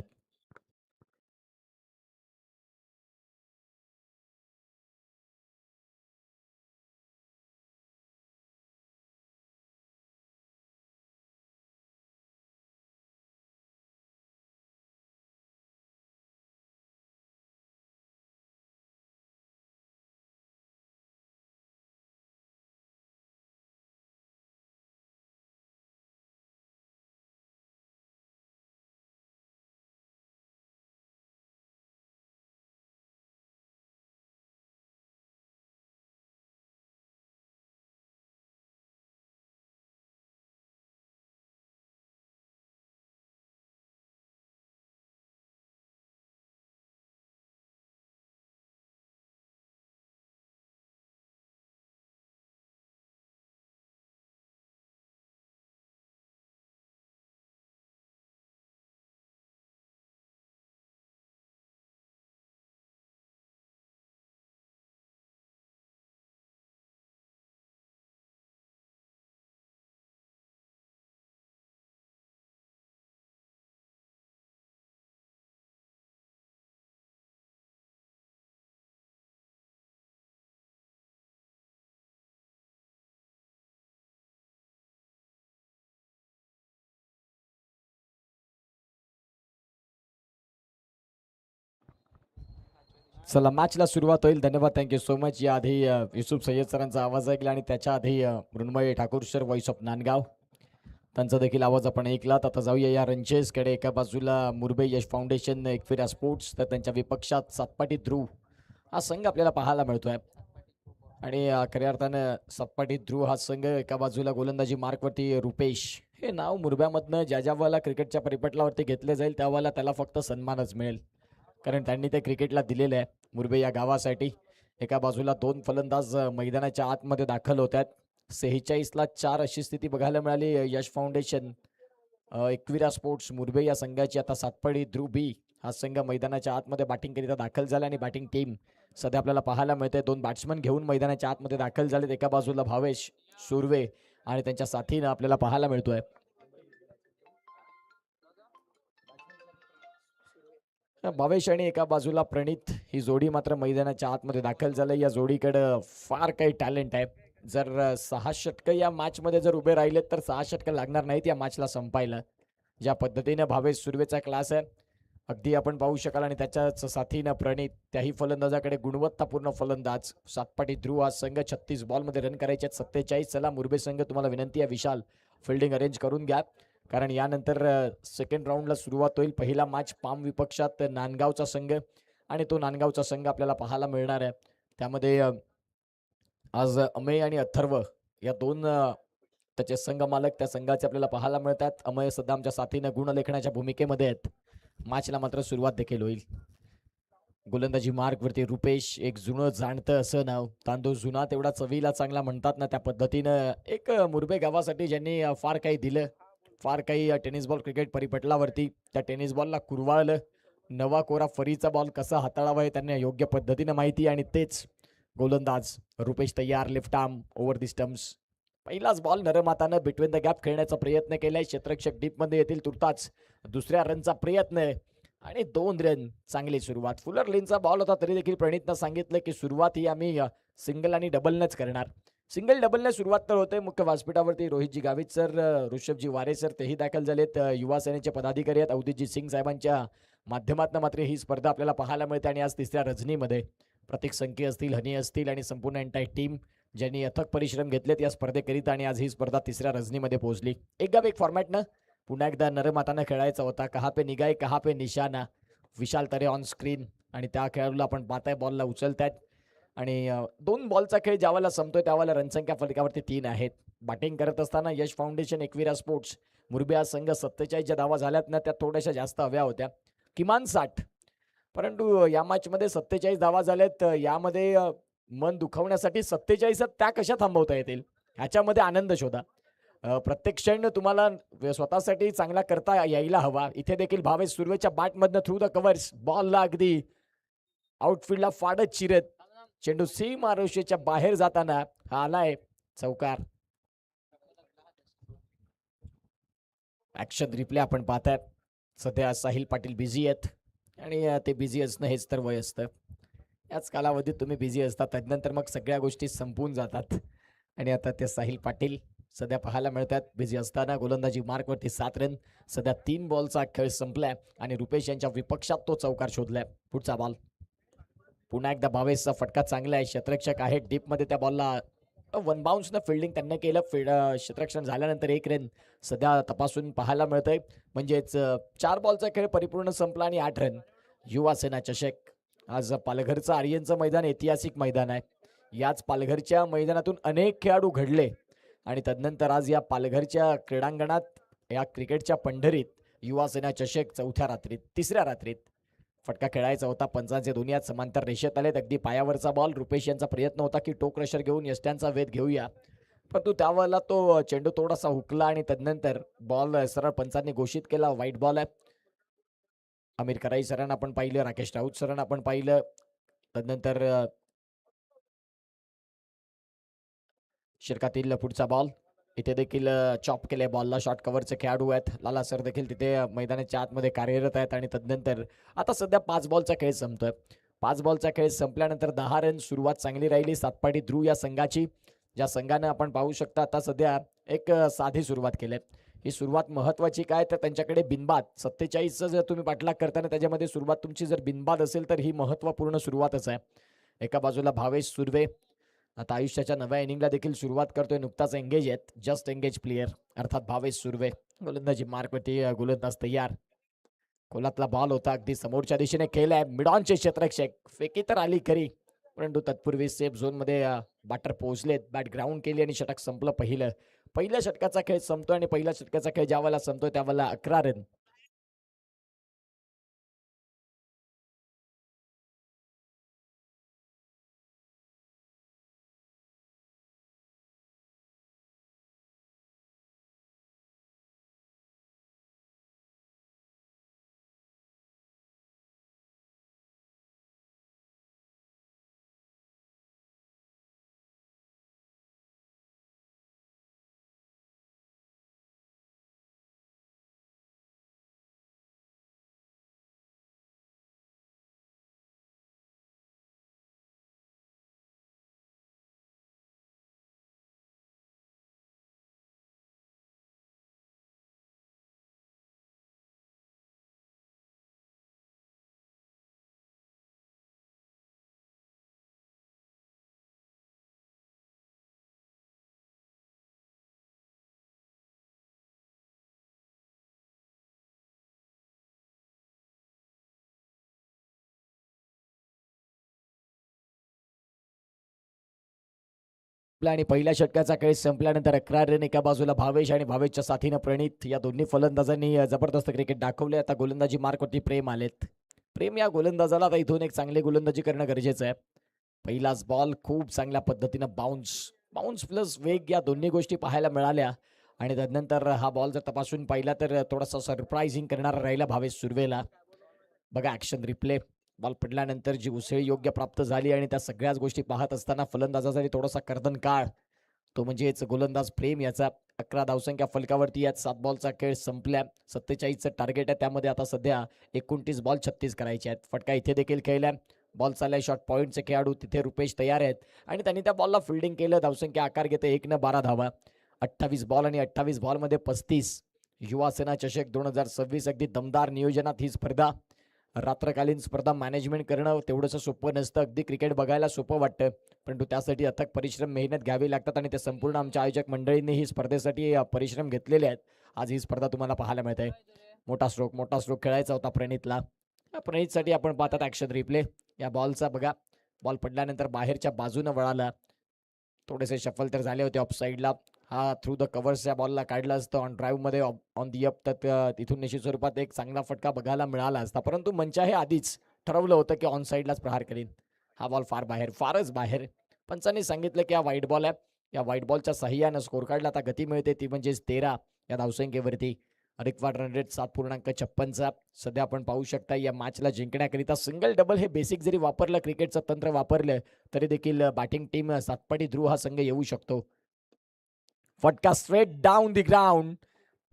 Speaker 2: चला मॅचला सुरुवात होईल. धन्यवाद, थँक्यू सो मच. या आधी युसुफ सय्यद सरांचा आवाज ऐकला आणि त्याच्या आधी Mrunmayi Thakur sir, voice of Nandgaon, त्यांचा देखील आवाज आपण ऐकलात. आता जाऊया या रंचेसकडे. एका बाजूला मुरबे यश फाउंडेशन, एकविरा स्पोर्ट्स, तर त्यांच्या विपक्षात सातपाटी ध्रुव हा संघ आपल्याला पाहायला मिळतोय. आणि खऱ्या अर्थानं सातपाटी ध्रुव हा संघ, एका बाजूला गोलंदाजी मार्कवरती रुपेश. हे नाव मुरब्यामधनं ज्या ज्या वेळेला क्रिकेटच्या परिपटलावरती घेतले जाईल त्यावेळेला त्याला फक्त सन्मानच मिळेल, कारण त्यांनी ते क्रिकेटला दिलेलं आहे मुरबे या गावासाठी. एका बाजूला 2 फलंदाज मैदानाच्या आतमध्ये दाखल होत आहेत. 46ला 4 अशी स्थिती बघायला मिळाली. यश फाउंडेशन, एकविरा स्पोर्ट्स, मुरबे या संघाची. आता सातपाडी ध्रुव बी हा संघ मैदानाच्या आतमध्ये बॅटिंगकरिता दाखल झाला आणि बॅटिंग टीम सध्या आपल्याला पाहायला मिळते. 2 बॅट्समन घेऊन मैदानाच्या आतमध्ये दाखल झालेत. एका बाजूला भावेश सुर्वे आणि त्यांच्या साथीनं आपल्याला पाहायला मिळतोय. भावेश आणि एका बाजूला प्रणित ही जोडी मात्र मैदानाच्या आतमध्ये दाखल झालं. या जोडीकडं फार काही टॅलेंट आहे. जर 6 षटकं या मॅचमध्ये जर उभे राहिलेत तर 6 षटकं लागणार नाहीत या मॅचला संपायला. ज्या पद्धतीनं भावेश सुर्वेचा क्लास आहे अगदी आपण पाहू शकाल, आणि त्याच्याच साथीनं प्रणित, त्याही फलंदाजाकडे गुणवत्तापूर्ण फलंदाज. सातपाटी ध्रुव हा संघ 36 बॉलमध्ये रन करायचे आहेत 47. चला मुरबे संघ, तुम्हाला विनंती आहे विशाल फिल्डिंग अरेंज करून घ्या, कारण यानंतर सेकंड राऊंडला सुरुवात होईल. पहिला मॅच पाम विपक्षात नांदगावचा संघ, आणि तो नांदगावचा संघ आपल्याला पाहायला मिळणार आहे. त्यामध्ये आज अमेय आणि अथर्व या 2 त्याचे संघ मालक त्या संघाचे आपल्याला पाहायला मिळतात. अमय सध्या आमच्या साथीनं गुणलेखनाच्या भूमिकेमध्ये आहेत. मॅचला मात्र सुरुवात देखील होईल. गोलंदाजी मार्कवरती रुपेश, एक जुनं जाणतं असं नाव. तांदूळ जुना तेवढा चवीला चांगला म्हणतात ना, त्या पद्धतीनं एक मुरबे गावासाठी ज्यांनी फार काही दिलं, फार काही टेनिस बॉल क्रिकेट परिपटलावरती त्या टेनिस बॉलला कुरवाळलं. नवा कोरा फरीचा बॉल कसा हाताळावा हे त्यांना योग्य पद्धतीनं माहिती, आणि तेच गोलंदाज रुपेश तयार. लेफ्ट आर्म ओव्हर दी स्टम्प्स. पहिलाच बॉल नरमातानं बिटवीन द गॅप खेळण्याचा प्रयत्न केलाय. क्षेत्ररक्षक डीपमध्ये येतील तुर्ताच. दुसऱ्या रनचा प्रयत्न आणि 2 रन. चांगली सुरुवात. फुलर लेनचा बॉल होता तरी देखील प्रणितनं सांगितलं की सुरुवात ही आम्ही सिंगल आणि डबलनंच करणार. सिंगल डबलने सुरुवात तर होते. मुख्य व्यासपीठावरती रोहितजी गावित सर, ऋषभजी वारे सर तेही दाखल झालेत. युवा सेनेचे पदाधिकारी आहेत. अवधूतजी सिंग साहेबांच्या माध्यमातून मात्र ही स्पर्धा आपल्याला पाहायला मिळते. आणि आज तिसऱ्या रजनीमध्ये प्रतीक संके असतील, हनी असतील आणि संपूर्ण एंटायर टीम ज्यांनी अथक परिश्रम घेतलेत या स्पर्धेकरिता, आणि आज ही स्पर्धा तिसऱ्या रजनीमध्ये पोहोचली. एक गाव एक फॉर्मॅटनं पुन्हा एकदा नरमातानं खेळायचा होता. कहा पे निगाह कहा पे निशाणा. विशाल तरे ऑन स्क्रीन, आणि त्या खेळाडूला आपण पाहताय बॉलला उचलतायत. आणि 2 बॉलचा खेळ ज्यावेळेला संपतोय त्यावेळेला रनसंख्या फलकावरती 3 आहेत. बॅटिंग करत असताना यश फाउंडेशन, एकविरा स्पोर्ट्स, मुरबे हा संघ 47 ज्या धावा झाल्यात ना त्या थोड्याशा जास्त हव्या होत्या, किमान 60. परंतु या मॅचमध्ये 47 धावा झाल्यात. यामध्ये मन दुखावण्यासाठी 47 त्या कशा थांबवता येतील ह्याच्यामध्ये आनंद शोधा. प्रत्येक क्षण तुम्हाला स्वतःसाठी चांगला करता यायला हवा. इथे देखील भावेश सुर्वेच्या बॅटमधनं थ्रू द कव्हर्स बॉलला अगदी आउटफील्डला फाडत चिरत चेंडू सीमा रेषेच्या बाहेर जाताना हा आलाय चौकार. ऍक्शन रिप्ले आपण पाहताय. सध्या साहिल पाटील बिझी आहेत, आणि ते बिझी असणं हेच तर वय असतं. याच कालावधीत तुम्ही बिझी असता, त्यानंतर मग सगळ्या गोष्टी संपून जातात. आणि आता ते साहिल पाटील सध्या पाहायला मिळतात बिझी असताना. गोलंदाजी मार्कवरती 7 रन. सध्या 3 बॉलचा खेळ संपलाय आणि रुपेश यांच्या विपक्षात तो चौकार शोधलाय. पुढचा बॉल पुन्हा एकदा भावेशचा फटका चांगला आहे. क्षेत्ररक्षक आहे डीपमध्ये. त्या बॉलला 1 बाउन्सनं फिल्डिंग त्यांना केलं. क्षेत्ररक्षण झाल्यानंतर 1 रन सध्या तपासून पाहायला मिळतंय. म्हणजेच 4 बॉलचा खेळ परिपूर्ण संपला आणि 8 रन. युवा सेना चषक आज पालघरचं आर्यनचं मैदान ऐतिहासिक मैदान आहे. याच पालघरच्या मैदानातून अनेक खेळाडू घडले, आणि तदनंतर आज या पालघरच्या क्रीडांगणात या क्रिकेटच्या पंढरीत युवा सेना चषक तिसऱ्या रात्रीत फटका खेळायचा होता. पंचांचे दोन्ही हात समांतर रेषेत आलेत. अगदी पायावरचा बॉल. रुपेश यांचा प्रयत्न होता की टोक रशर घेऊन यष्ट्यांचा वेध घेऊया, परंतु त्यावेळेला तो चेंडू थोडासा हुकला आणि तदनंतर बॉल सरळ पंचांनी घोषित केला. वाईट बॉल आहे. अमीर कराई सरांना आपण पाहिलं, राकेश राऊत सरांना आपण पाहिलं. तदनंतर शिरकातील पुढचा बॉल. इथे देखील चॉप केले बॉलला. शॉर्ट कव्हरचे खेळाडू आहेत. लाला सर देखील तिथे मैदानाच्या आतमध्ये कार्यरत आहेत. आणि तदनंतर आता सध्या 5 बॉलचा खेळ संपतोय. 5 बॉलचा खेळ संपल्यानंतर 10 रन. सुरुवात चांगली राहिली सातपाटी ध्रुव या संघाची, ज्या संघानं आपण पाहू शकता आता सध्या एक साधी सुरुवात केली. ही सुरुवात महत्वाची काय तर त्यांच्याकडे बिनबाद 47चं जर तुम्ही पाठलाग करताना त्याच्यामध्ये सुरुवात तुमची जर बिनबाद असेल तर ही महत्त्वपूर्ण सुरुवातच आहे. एका बाजूला भावेश सुर्वे आता आयुष्याच्या नव्या इनिंगला देखील सुरुवात करतोय. नुकताच एंगेज आहेत, जस्ट एंगेज प्लेयर अर्थात भावेश सुर्वे. गोलंदाजी मार्कवरती गोलंदाज तयार. कोलातला बॉल होता अगदी समोरच्या दिशेने खेळलाय. मिडॉनचे क्षेत्ररक्षक फेकी तर आली खरी परंतु तत्पूर्वी सेफ झोनमध्ये बॅटर पोहोचलेत. बॅट ग्राउंड केली आणि षटक संपलं पहिलं. पहिल्या षटकाचा खेळ संपतोय आणि पहिल्या षटकाचा खेळ ज्या वेळेला संपतोय त्यावेळेला 11 रन. आणि पहिल्या षटकाचा खेळ संपल्यानंतर 11 रन. एका बाजूला भावेश आणि भावेशच्या साथीनं प्रणित या दोन्ही फलंदाजांनी जबरदस्त क्रिकेट दाखवले. आता गोलंदाजी मार्कवरती प्रेम आलेत. प्रेम या गोलंदाजाला आता इथून एक चांगली गोलंदाजी करणं गरजेचं आहे. पहिलाच बॉल खूप चांगल्या पद्धतीनं बाउन्स प्लस वेग या दोन्ही गोष्टी पाहायला मिळाल्या आणि त्यानंतर हा बॉल जर तपासून पाहिला तर थोडासा सरप्राइझिंग करणारा राहिला भावेश सुर्वेला. बघा ॲक्शन रिप्ले. बॉल पडल्यानंतर जी उसळी योग्य प्राप्त झाली आणि त्या सगळ्याच गोष्टी पाहत असताना फलंदाजासाठी थोडासा कर्दन काळ तो म्हणजेच गोलंदाज प्रेम याचा 11 धावसंख्या फलकावरती यात 7 बॉलचा खेळ संपल्या. 47चं टार्गेट आहे त्यामध्ये आता सध्या 29 बॉल 36 करायचे आहेत. फटका इथे देखील खेळल्या. बॉल चाललाय शॉर्ट पॉईंटचे खेळाडू तिथे रुपेश तयार आहेत आणि त्यांनी त्या बॉलला फिल्डिंग केलं. धावसंख्या आकार घेते 1 न 12 धावा. 28 बॉल आणि 28 बॉलमध्ये 35. युवासेना चषक 2026 अगदी दमदार नियोजनात ही स्पर्धा. रात्रकालीन स्पर्धा मॅनेजमेंट करणं तेवढंसं सोपं नसतं. अगदी क्रिकेट बघायला सोपं वाटतं परंतु त्यासाठी अथक परिश्रम मेहनत घ्यावी लागतात आणि ते संपूर्ण आमच्या आयोजक मंडळींनी ही स्पर्धेसाठी परिश्रम घेतलेले आहेत. आज ही स्पर्धा तुम्हाला पाहायला मिळते. मोठा स्ट्रोक खेळायचा होता प्रणितला. प्रणितसाठी आपण पाहतात ॲक्शन रिप्ले. या बॉलचा बघा बॉल पडल्यानंतर बाहेरच्या बाजूनं वळाला. थोडेसे शफल तर झाले होते ऑफ साईडला. हा थ्रू द कव्हर्स या बॉलला काढलं असतं ऑन ड्राईव्हमध्ये ऑन दी अप तर तिथून निश्चित स्वरूपात एक चांगला फटका बघायला मिळाला असता परंतु मंचा हे आधीच ठरवलं होतं की ऑन साईडलाच प्रहार करीन. हा बॉल फारच बाहेर. पंचांनी सांगितलं की हा वाईट बॉल आहे. या व्हाईट बॉलच्या सहाय्यानं स्कोर कार्डला आता गती मिळते ती म्हणजेच 13 या धावसंख्येवरती. रिक्वायर्ड रन रेट 7.56चा. सध्या आपण पाहू शकता या मॅचला जिंकण्याकरिता सिंगल डबल हे बेसिक जरी वापरलं क्रिकेटचं तंत्र वापरलं तरी देखील बॅटिंग टीम सातपाटी ध्रुव हा संघ येऊ शकतो. फटका स्ट्रेट डाऊन दी ग्राउंड.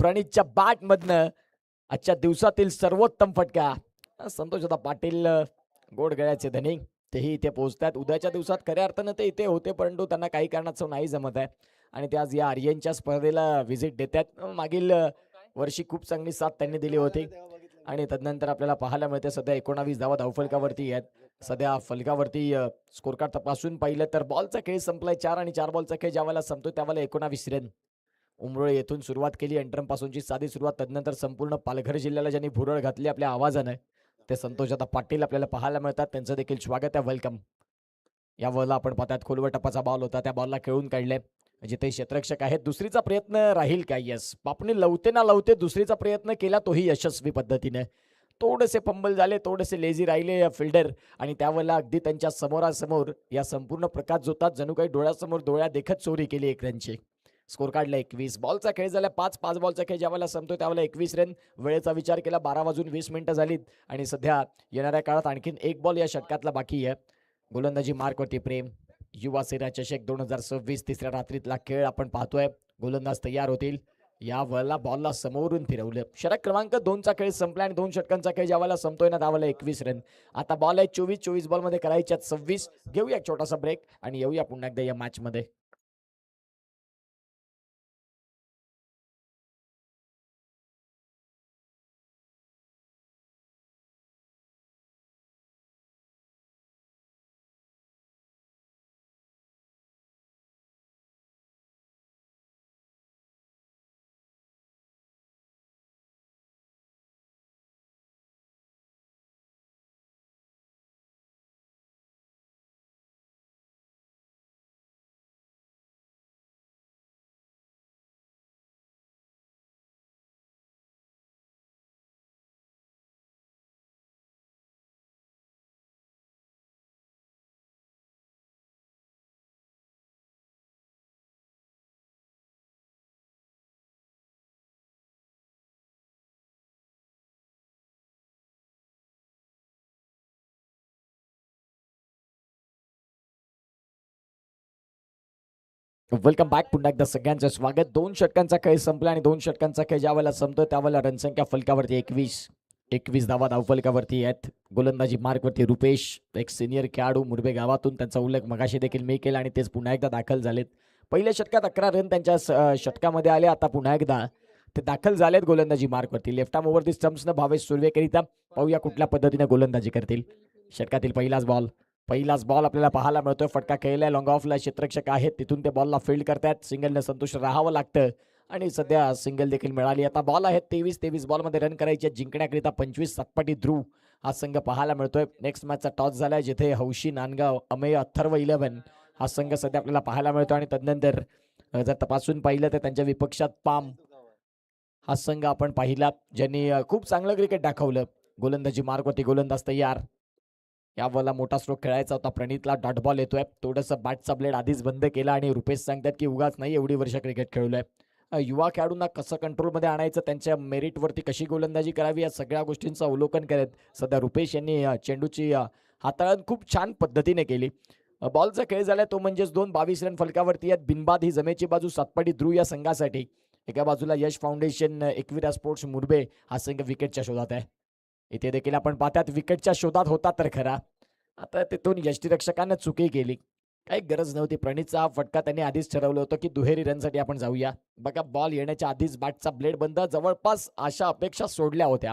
Speaker 2: प्रणितच्या बॅटमधनं आजच्या दिवसातील सर्वोत्तम फटका. संतोषदा पाटील गोड गळ्याचे धनी तेही इथे पोहोचतात. उद्याच्या दिवसात खऱ्या अर्थानं ते इथे होते परंतु त्यांना काही कारणास्तव नाही जमत आहे आणि ते आज या आर्यनच्या स्पर्धेला व्हिजिट देतात. मागील वर्षी खूप चांगली साथ त्यांनी दिली होती आणि तदनंतर आपल्याला पाहायला मिळते सध्या 19 धावा धावफलकावरती आहेत. सध्या फलकावरती स्कोर कार्ड तपासून पाहिलं तर बॉलचा खेळ संपलाय 4 आणि 4 बॉलचा खेळ ज्यावेळेला संपतो त्यावेळेला 19 रन. उमरोळे येथून सुरुवात केली. एंट्रम पासूनची साधी सुरुवात तदनंतर संपूर्ण पालघर जिल्ह्याला ज्यांनी भुरळ घातली आपल्या आवाजानं ते संतोषदा पाटील आपल्याला पाहायला मिळतात. त्यांचं देखील स्वागत आहे. वेलकम. या बॉलला आपण पाहतात खोलवर टप्पाचा बॉल होता त्या बॉलला खेळून काढले. जिथे क्षेत्ररक्षक आहेत दुसरीचा प्रयत्न राहील का? यस. बापने लवते ना लवते दुसरीचा प्रयत्न केला तोही यशस्वी पद्धतीने. थोडेसे फंबल झाले थोडेसे लेझी राहिले फिल्डर आणि त्यावेळेला अगदी त्यांच्या समोरासमोर या संपूर्ण प्रकाश जोतात जणू काही डोळ्यासमोर डोळ्या देखत चोरी केली 1 रनची. स्कोर काढला 21. बॉलचा खेळ झाला 5 बॉलचा खेळ ज्यावेळेला संपतो त्यावेळेला 21 रन. वेळेचा विचार केला 12 वाजून 20 झालीत आणि सध्या येणाऱ्या काळात आणखीन 1 बॉल या षटकातला बाकी आहे. गोलंदाजी मार्कवरती प्रेम. युवा सेना चषक 2026 तिसऱ्या रात्रीतला खेळ आपण पाहतोय. गोलंदाज तयार होतील. या वेळेला बॉलला समोरून फिरवलं. षटक क्रमांक 2चा खेळ संपला आणि 2 षटकांचा खेळ ज्यावेळेला संपतोय ना त्यावेळेला 21 रन. आता बॉल आहे 24 बॉलमध्ये करायच्यात 26. घेऊया एक छोटासा ब्रेक आणि येऊया पुन्हा एकदा या मॅचमध्ये. Welcome back. पुन्हा एकदा सगळ्यांचं स्वागत. 2 षटकांचा खेळ संपला आणि 2 षटकांचा खेळ ज्यावेळेला संपतो त्यावेळेला रनसंख्या फलकावरती 21 धावा धावफलकावरती आहेत. गोलंदाजी मार्कवरती रुपेश, एक सिनियर खेळाडू मुरबे गावातून, त्यांचा उल्लेख मगाशी देखील मी केला आणि तेच पुन्हा एकदा दाखल झालेत. पहिल्या षटकात 11 रन त्यांच्या षटकामध्ये आले. आता पुन्हा एकदा ते दाखल झालेत गोलंदाजी मार्कवरती. लेफ्ट आर्म ओव्हर दी स्टम्प्सनं भावेश सुर्वेकरिता पाहूया कुठल्या पद्धतीने गोलंदाजी करतील. षटकातील पहिलाच बॉल आपल्याला पाहायला मिळतोय. फटका खेळलाय, लॉंग ऑफला क्षेत्ररक्षक आहेत, तिथून ते बॉलला फील्ड करतात. सिंगलने संतुष्ट राहावं लागतं आणि सध्या सिंगल देखील मिळाली. आता बॉल आहेत 23 बॉलमध्ये रन करायचे. जिंकण्याकरिता 25 सतपाटी ध्रुव हा संघ पाहायला मिळतोय. नेक्स्ट मॅचचा टॉस झालाय जिथे हौशी नांदगाव, अमेय अथर्व 11 हा संघ सध्या आपल्याला पाहायला मिळतो. आणि तदनंतर जर तपासून पाहिलं तर त्यांच्या विपक्षात पाम हा संघ आपण पाहिला, ज्यांनी खूप चांगलं क्रिकेट दाखवलं. गोलंदाजी मार्कवरती गोलंदाज तयार. यावरला मोठा स्ट्रोक खेळायचा होता प्रणितला. डॉट बॉल येतोय. थोडंसं बॅटचा ब्लेड आधीच बंद केला आणि रुपेश सांगतात की उगाच नाही एवढी वर्ष क्रिकेट खेळलोय. युवा खेळाडूंना कसं कंट्रोलमध्ये आणायचं, त्यांच्या मेरिटवरती कशी गोलंदाजी करावी, या सगळ्या गोष्टींचं अवलोकन करत सध्या रुपेश यांनी चेंडूची हाताळण खूप छान पद्धतीने केली. बॉलचा खेळ झालाय तो म्हणजेच 22 रन फलकावरती आहेत. बिनबाद ही जमेची बाजू सातपाटी ध्रुव या संघासाठी. एका बाजूला यश फाउंडेशन एकविरा स्पोर्ट्स मुरबे हा संघ विकेटच्या शोधात आहे. इथे देखील आपण पाहतात विकेटच्या शोधात होता तर खरा. आता तिथून यष्टीरक्षकानं चुकी केली, काही गरज नव्हती. प्रणितचा हा फटका त्यांनी आधीच ठरवलं होतं की दुहेरी रनसाठी आपण जाऊया. बघा बॉल येण्याच्या आधीच बॅटचा ब्लेड बंद. जवळपास अशा अपेक्षा सोडल्या होत्या.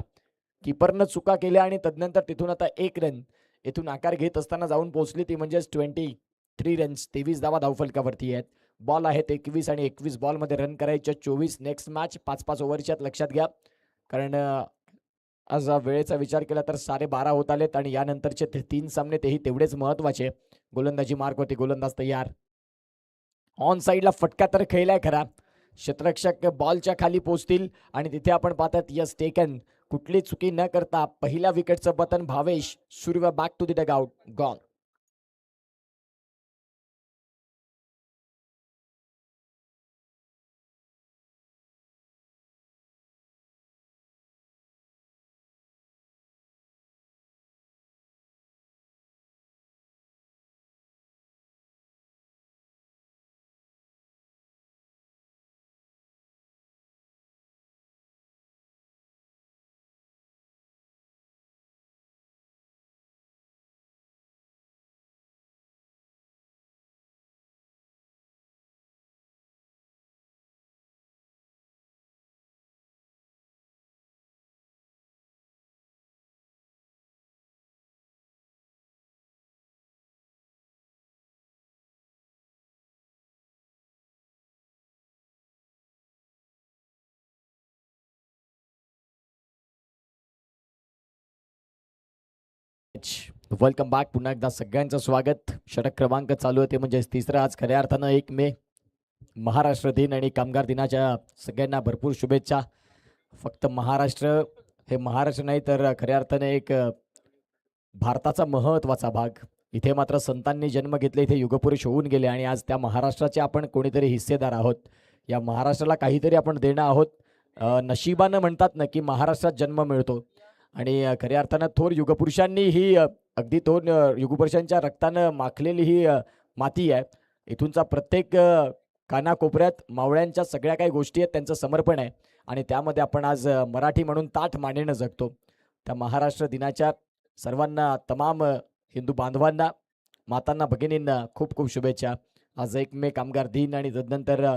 Speaker 2: किपरनं चुका केल्या आणि तदनंतर तिथून आता 1 रन इथून आकार घेत असताना जाऊन पोहोचली, ती म्हणजेच 23 रन्स, 23 धावा धावफलकावरती आहेत. बॉल आहेत 21 आणि 21 बॉलमध्ये रन करायचे 24. नेक्स्ट मॅच 5-5 ओव्हरच्यात, लक्षात घ्या. कारण आज वेळेचा विचार केला तर 12:30 होत आलेत आणि यानंतरचे 3 सामने तेही तेवढेच महत्वाचे. गोलंदाजी मार्कवरती गोलंदाज तयार. ऑन साईडला फटका तर खेळलाय खरा. क्षेत्ररक्षक बॉलच्या खाली पोहोचतील आणि तिथे आपण पाहतात यस टेकन. कुठली चुकी न करता पहिल्या विकेटचं बटन Bhavesh Surya back to the dugout gone. Welcome back. पुन्हा एकदा सगळ्यांचं स्वागत. षटक क्रमांक चालू आहे ते म्हणजे तिसरा. आज खऱ्या अर्थानं 1 मे महाराष्ट्र दिन आणि कामगार दिनाच्या सगळ्यांना भरपूर शुभेच्छा. फक्त महाराष्ट्र हे महाराष्ट्र नाही तर खऱ्या अर्थाने एक भारताचा महत्त्वाचा भाग. इथे मात्र संतांनी जन्म घेतले, इथे युगपुरुष होऊन गेले आणि आज त्या महाराष्ट्राचे आपण कोणीतरी हिस्सेदार आहोत. या महाराष्ट्राला काहीतरी आपण देणं आहोत. नशिबानं म्हणतात ना की महाराष्ट्रात जन्म मिळतो आणि खऱ्या अर्थानं थोर युगपुरुषांनी ही अगदी थोर युगपुरुषांच्या रक्तानं माखलेली ही माती आहे. इथूनचा प्रत्येक कानाकोपऱ्यात मावळ्यांच्या सगळ्या काही गोष्टी आहेत, त्यांचं समर्पण आहे आणि त्यामध्ये आपण आज मराठी म्हणून ताठ मानेनं जगतो. त्या महाराष्ट्र दिनाच्या सर्वांना, तमाम हिंदू बांधवांना, मातांना, भगिनींना खूप खूप शुभेच्छा. आज 1 मे कामगार दिन आणि तदनंतर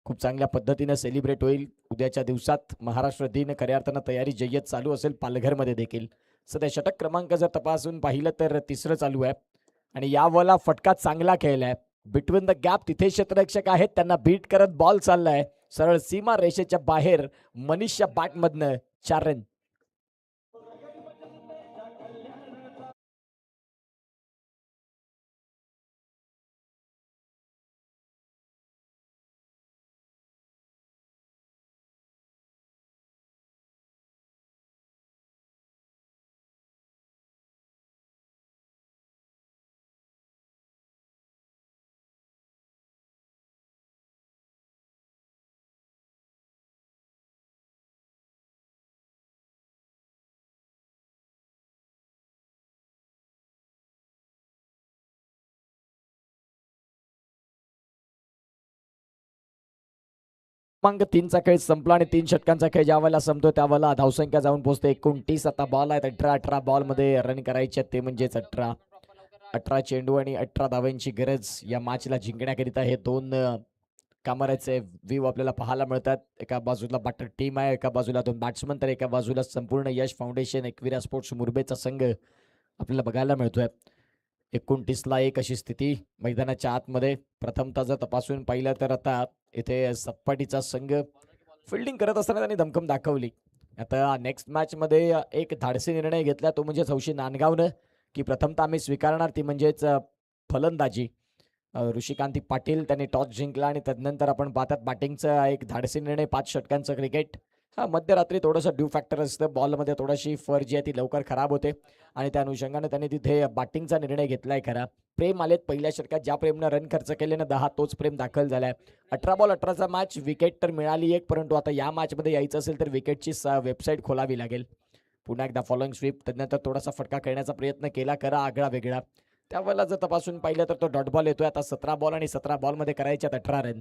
Speaker 2: खूप चांगल्या पद्धतीने सेलिब्रेट होईल. उद्याच्या दिवसात महाराष्ट्र दिन खऱ्या अर्थानं तयारी जय्यत चालू असेल पालघरमध्ये देखील. सध्या षटक क्रमांक जर तपासून पाहिलं तर 3रं चालू आहे आणि यावरला फटका चांगला खेळलाय. बिटवीन द गॅप तिथे क्षेत्ररक्षक आहेत, त्यांना बीट करत बॉल चाललाय सरळ सीमा रेषेच्या बाहेर. मनीषच्या बॅटमधनं 4 रन. क्रमांक 3चा खेळ संपला आणि 3 षटकांचा खेळ ज्या वेळेला संपतो त्यावेळेला धावसंख्या जाऊन पोहोचते 29. आता बॉल आहेत 18 बॉल मध्ये रन करायचे ते म्हणजेच 18 चेंडू आणि 18 धावांची गरज या मॅचला जिंकण्याकरिता. हे दोन कामराचे व्ह्यू आपल्याला पाहायला मिळतात. एका बाजूला बॅटर टीम आहे, एका बाजूला दोन बॅट्समन, तर एका बाजूला संपूर्ण यश फाउंडेशन एकविरा स्पोर्ट्स मुरबेचा संघ आपल्याला बघायला मिळतोय. 29-1 अशी स्थिती मैदानाच्या आतमध्ये. प्रथमतः जर तपासून पाहिलं तर आता इथे सतपाटीचा संघ फिल्डिंग करत असताना त्यांनी दमखम दाखवली. आता नेक्स्ट मॅचमध्ये एक धाडसी निर्णय घेतला, तो म्हणजे हौशी नांदगावनं, की प्रथमतः आम्ही स्वीकारणार ती म्हणजेच फलंदाजी. ऋषिकांती पाटील त्यांनी टॉस जिंकला आणि तदनंतर आपण पाहतात बॅटिंगचा एक धाडसी निर्णय. 5 षटकांचं क्रिकेट. हा मध्यरात्री थोडंसं ड्यू फॅक्टर असतं, बॉलमध्ये थोडीशी फर जी आहे ती लवकर खराब होते आणि त्या अनुषंगाने त्यांनी तिथे बॅटिंगचा निर्णय घेतलाय. खरा प्रेम आलेत पहिल्या षटकात, ज्या प्रेमनं रन खर्च केले ना 10, तोच प्रेम दाखल झालाय. 18 बॉल 18चा मॅच. विकेट तर मिळाली एक, परंतु आता या मॅचमध्ये यायचं असेल तर विकेटची वेबसाईट खोलावी लागेल. पुन्हा एकदा फॉलोइंग स्वीप, त्यानंतर थोडासा फटका खेळण्याचा प्रयत्न केला, करा आगळा वेगळा. त्यावेळेला जर तपासून पाहिलं तर तो डॉट बॉल येतोय. आता 17 बॉल आणि 17 बॉलमध्ये करायच्यात 18 रन.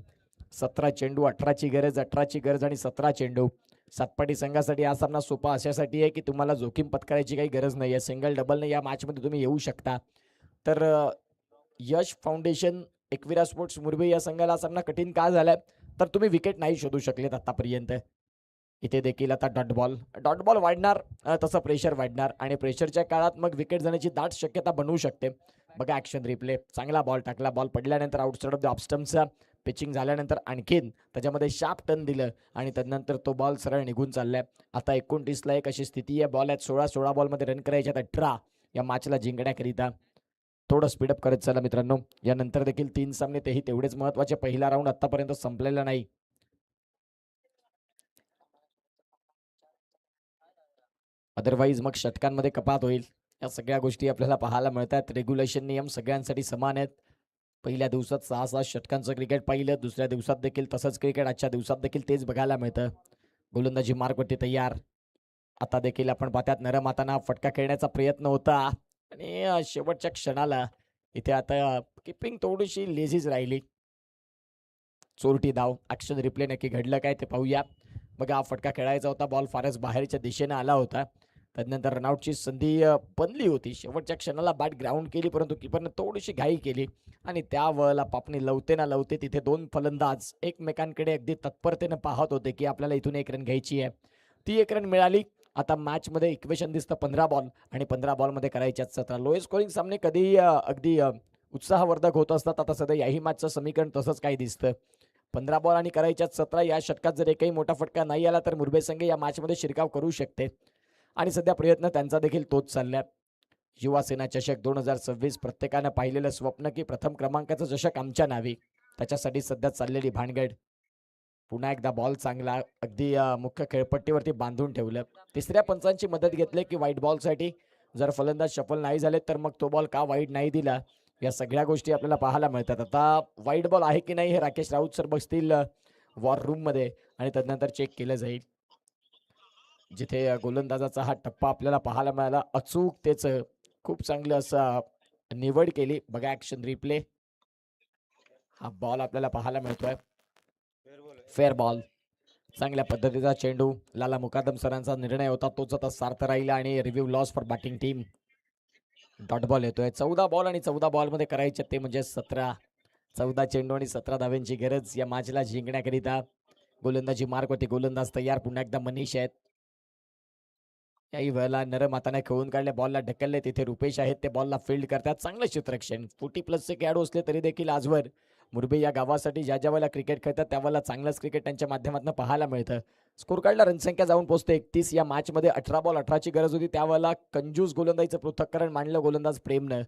Speaker 2: 17 चेंडू, 18ची गरज, 18ची गरज आणि 17 चेंडू. सातपाटी संघासाठी हा सामना सोपा अशासाठी आहे की तुम्हाला जोखीम पत्करायची काही गरज नाही आहे. सिंगल डबलने या मॅचमध्ये तुम्ही येऊ शकता. तर यश फाउंडेशन एकविरा स्पोर्ट्स मुरबी या संघाला हा सामना कठीण का झालाय, तर तुम्ही विकेट नाही शोधू शकलेत आतापर्यंत. इथे देखील आता डॉट बॉल वाढणार, तसं प्रेशर वाढणार आणि प्रेशरच्या काळात मग विकेट जाण्याची दाट शक्यता बनवू शकते. बघा ॲक्शन रिप्ले. चांगला बॉल टाकला, बॉल पडल्यानंतर आउटसाइड ऑफ द ऑफ स्टंपचा पिचिंग झाल्यानंतर आणखीन त्याच्यामध्ये शार्प टर्न दिलं आणि त्यानंतर तो बॉल सरळ निघून चाललाय. आता 29-1 अशी स्थिती आहे. बॉल आहेत 16 बॉलमध्ये रन करायच्यात 18 या मॅचला जिंकण्याकरिता. थोडं स्पीडअप करत चला मित्रांनो. यानंतर देखील 3 सामने तेही तेवढेच महत्त्वाचे. पहिला राऊंड आतापर्यंत संपलेला नाही. अदरवाईज मग षटकांमध्ये कपात होईल. या सगळ्या गोष्टी आपल्याला पाहायला मिळतात. रेग्युलेशन नियम सगळ्यांसाठी समान आहेत. पहिल्या दिवसात 6 षटकांचं क्रिकेट पाहिलं, दुसऱ्या दिवसात देखील तसंच क्रिकेट, आजच्या दिवसात देखील तेच बघायला मिळतं. गोलंदाजी मार्कवरती तयार. आता देखील आपण पाहतात नरम हातांना फटका खेळण्याचा प्रयत्न होता आणि शेवटच्या क्षणाला इथे आता किपिंग थोडीशी लेझीच राहिली. चोरटी धाव. ॲक्शन रिप्ले नक्की घडलं काय ते पाहूया. बघा हा फटका खेळायचा होता, बॉल फारच बाहेरच्या दिशेने आला होता. त्यानंतर रनआउटची संधी बनली होती. शेवटच्या क्षणाला बॅट ग्राउंड केली, परंतु किपरने थोडीशी घाई केली आणि त्या वेळेला पापणी लवते ना लवते तिथे दोन फलंदाज एकमेकांकडे अगदी तत्परतेने पाहत होते की आपल्याला इथून 1 रन घ्यायची आहे. ती 1 रन मिळाली. आता मॅचमध्ये इक्वेशन दिसतं 15 बॉल आणि 15 बॉलमध्ये करायच्यात 17. लोएस्ट स्कोरिंग सामने कधी अगदी उत्साहवर्धक होत असतात. आता सध्या याही मॅचचं समीकरण तसंच काही दिसतं. 15 बॉल आणि करायच्यात 17. या षटकात जर एकही मोठा फटका नाही आला तर मुरबे संघ या मॅचमध्ये शिरकाव करू शकते आणि सध्या प्रयत्न त्यांचा देखील तोच चाललाय. युवासेना चषक 2026 प्रत्येकानं पाहिलेलं स्वप्न की प्रथम क्रमांकाचं चषक आमच्या नावे, त्याच्यासाठी सध्या चाललेली भानगड. पुन्हा एकदा बॉल चांगला अगदी मुख्य खेळपट्टीवरती बांधून ठेवलं. तिसऱ्या पंचांची मदत घेतली की वाईट बॉलसाठी जर फलंदाज सफल नाही झाले तर मग तो बॉल का वाईट नाही दिला, या सगळ्या गोष्टी आपल्याला पाहायला मिळतात. आता वाईट बॉल आहे की नाही हे राकेश राऊत सर बसतील वॉर रूममध्ये आणि त्यानंतर चेक केलं जाईल. जिथे गोलंदाजाचा हा टप्पा आपल्याला पाहायला मिळाला, अचूक त्याचं खूप चांगलं असं निवड केली. बघा ॲक्शन रिप्ले. हा बॉल आपल्याला पाहायला मिळतोय फेअर बॉल. चांगल्या पद्धतीचा चेंडू. लाला मुकादम सरांचा निर्णय होता, तोच आता सार्थ राहिला आणि review loss for batting team. Dot ball येतोय. 14 बॉल आणि 14 बॉलमध्ये करायचे ते म्हणजे 17. 14 चेंडू आणि 17 धाव्यांची गरज या मॅचला जिंकण्याकरिता. गोलंदाजी मार्क होती, गोलंदाज तयार. पुन्हा एकदा मनीष आहेत. याही वेळेला नरम हाताने खेळून काढले, बॉलला ढकलले. तिथे रुपेश आहेत, ते बॉलला फील्ड करतात. चांगलं क्षेत्ररक्षण. 40+ खेळाडू असले तरी देखील आजवर मुरबे या गावासाठी ज्या ज्या वेळेला क्रिकेट खेळतात त्यावेळेला चांगलंच क्रिकेट त्यांच्या माध्यमातून पाहायला मिळतं. स्कोर कार्डला रनसंख्या जाऊन पोहोचते 31. या मॅचमध्ये 18 बॉल 18ची गरज होती. त्यावेळेला कंजूस गोलंदाजीचं पृथक्करण मांडलं गोलंदाज प्रेमनं,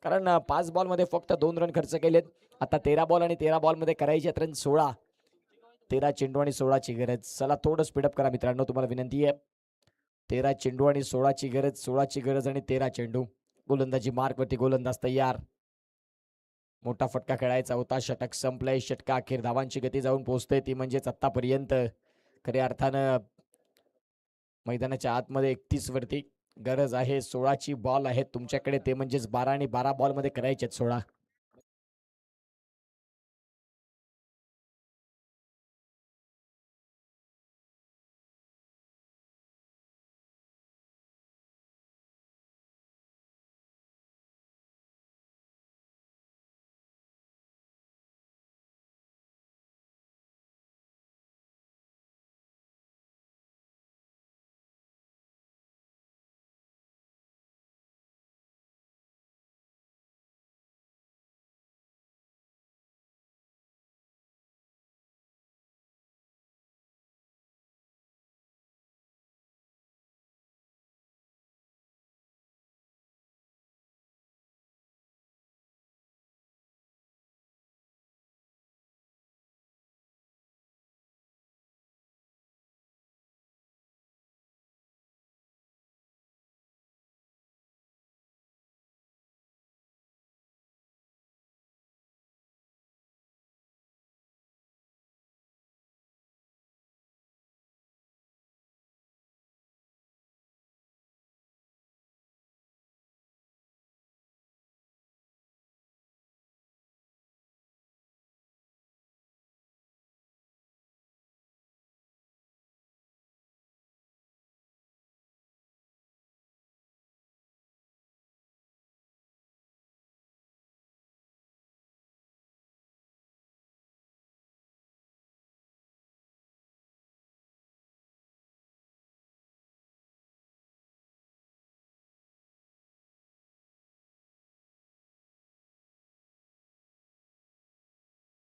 Speaker 2: कारण 5 बॉलमध्ये फक्त 2 रन खर्च केलेत. आता 13 बॉल आणि 13 बॉलमध्ये करायचे रन 16. 13 चेंडू आणि 16ची गरज. चला थोडं स्पीडअप करा मित्रांनो, तुम्हाला विनंती आहे. 13 चेंडू आणि 16ची गरज, 16ची गरज आणि 13 चेंडू. गोलंदाजी मार्कवरती, गोलंदाज तयार. मोठा फटका खेळायचा होता. षटक संपलंय. षटका अखेर धावांची गती जाऊन पोहोचते ती म्हणजेच आतापर्यंत खऱ्या अर्थानं मैदानाच्या आतमध्ये 31 वरती गरज आहे. 16ची बॉल आहेत तुमच्याकडे, ते म्हणजेच 12 आणि 12 बॉलमध्ये करायचे 16.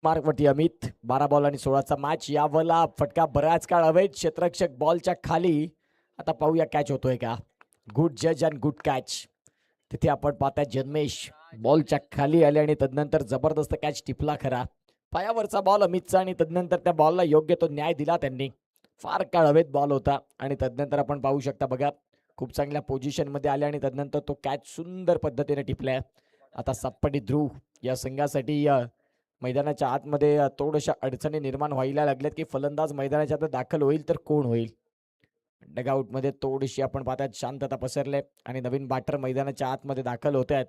Speaker 2: मार्कवरती अमित 12 बॉल आणि 16चा मॅच. यावला फटका बराच काळ अवैध क्षेत्ररक्षक बॉलच्या खाली. आता पाहूया कॅच होतोय का. गुड जज अँड गुड कॅच. तिथे आपण पाहताय जन्मेश बॉलच्या खाली आले आणि तदनंतर जबरदस्त कॅच टिपला खरा. पायावरचा बॉल अमितचा आणि तदनंतर त्या बॉलला योग्य तो न्याय दिला त्यांनी. फार काळ हवेत बॉल होता आणि तदनंतर आपण पाहू शकता बघा खूप चांगल्या पोझिशन मध्ये आले आणि तदनंतर तो कॅच सुंदर पद्धतीने टिपलाय. आता सातपटी ध्रुव या संघासाठी मैदानाच्या आतमध्ये थोड्याशा अडचणी निर्माण व्हायला लागल्यात की फलंदाज मैदानाच्या आत दाखल होईल तर कोण होईल. डगआउट मध्ये थोडीशी आपण पाहतात शांतता पसरले आणि नवीन बॅटर मैदानाच्या आतमध्ये दाखल होत आहेत.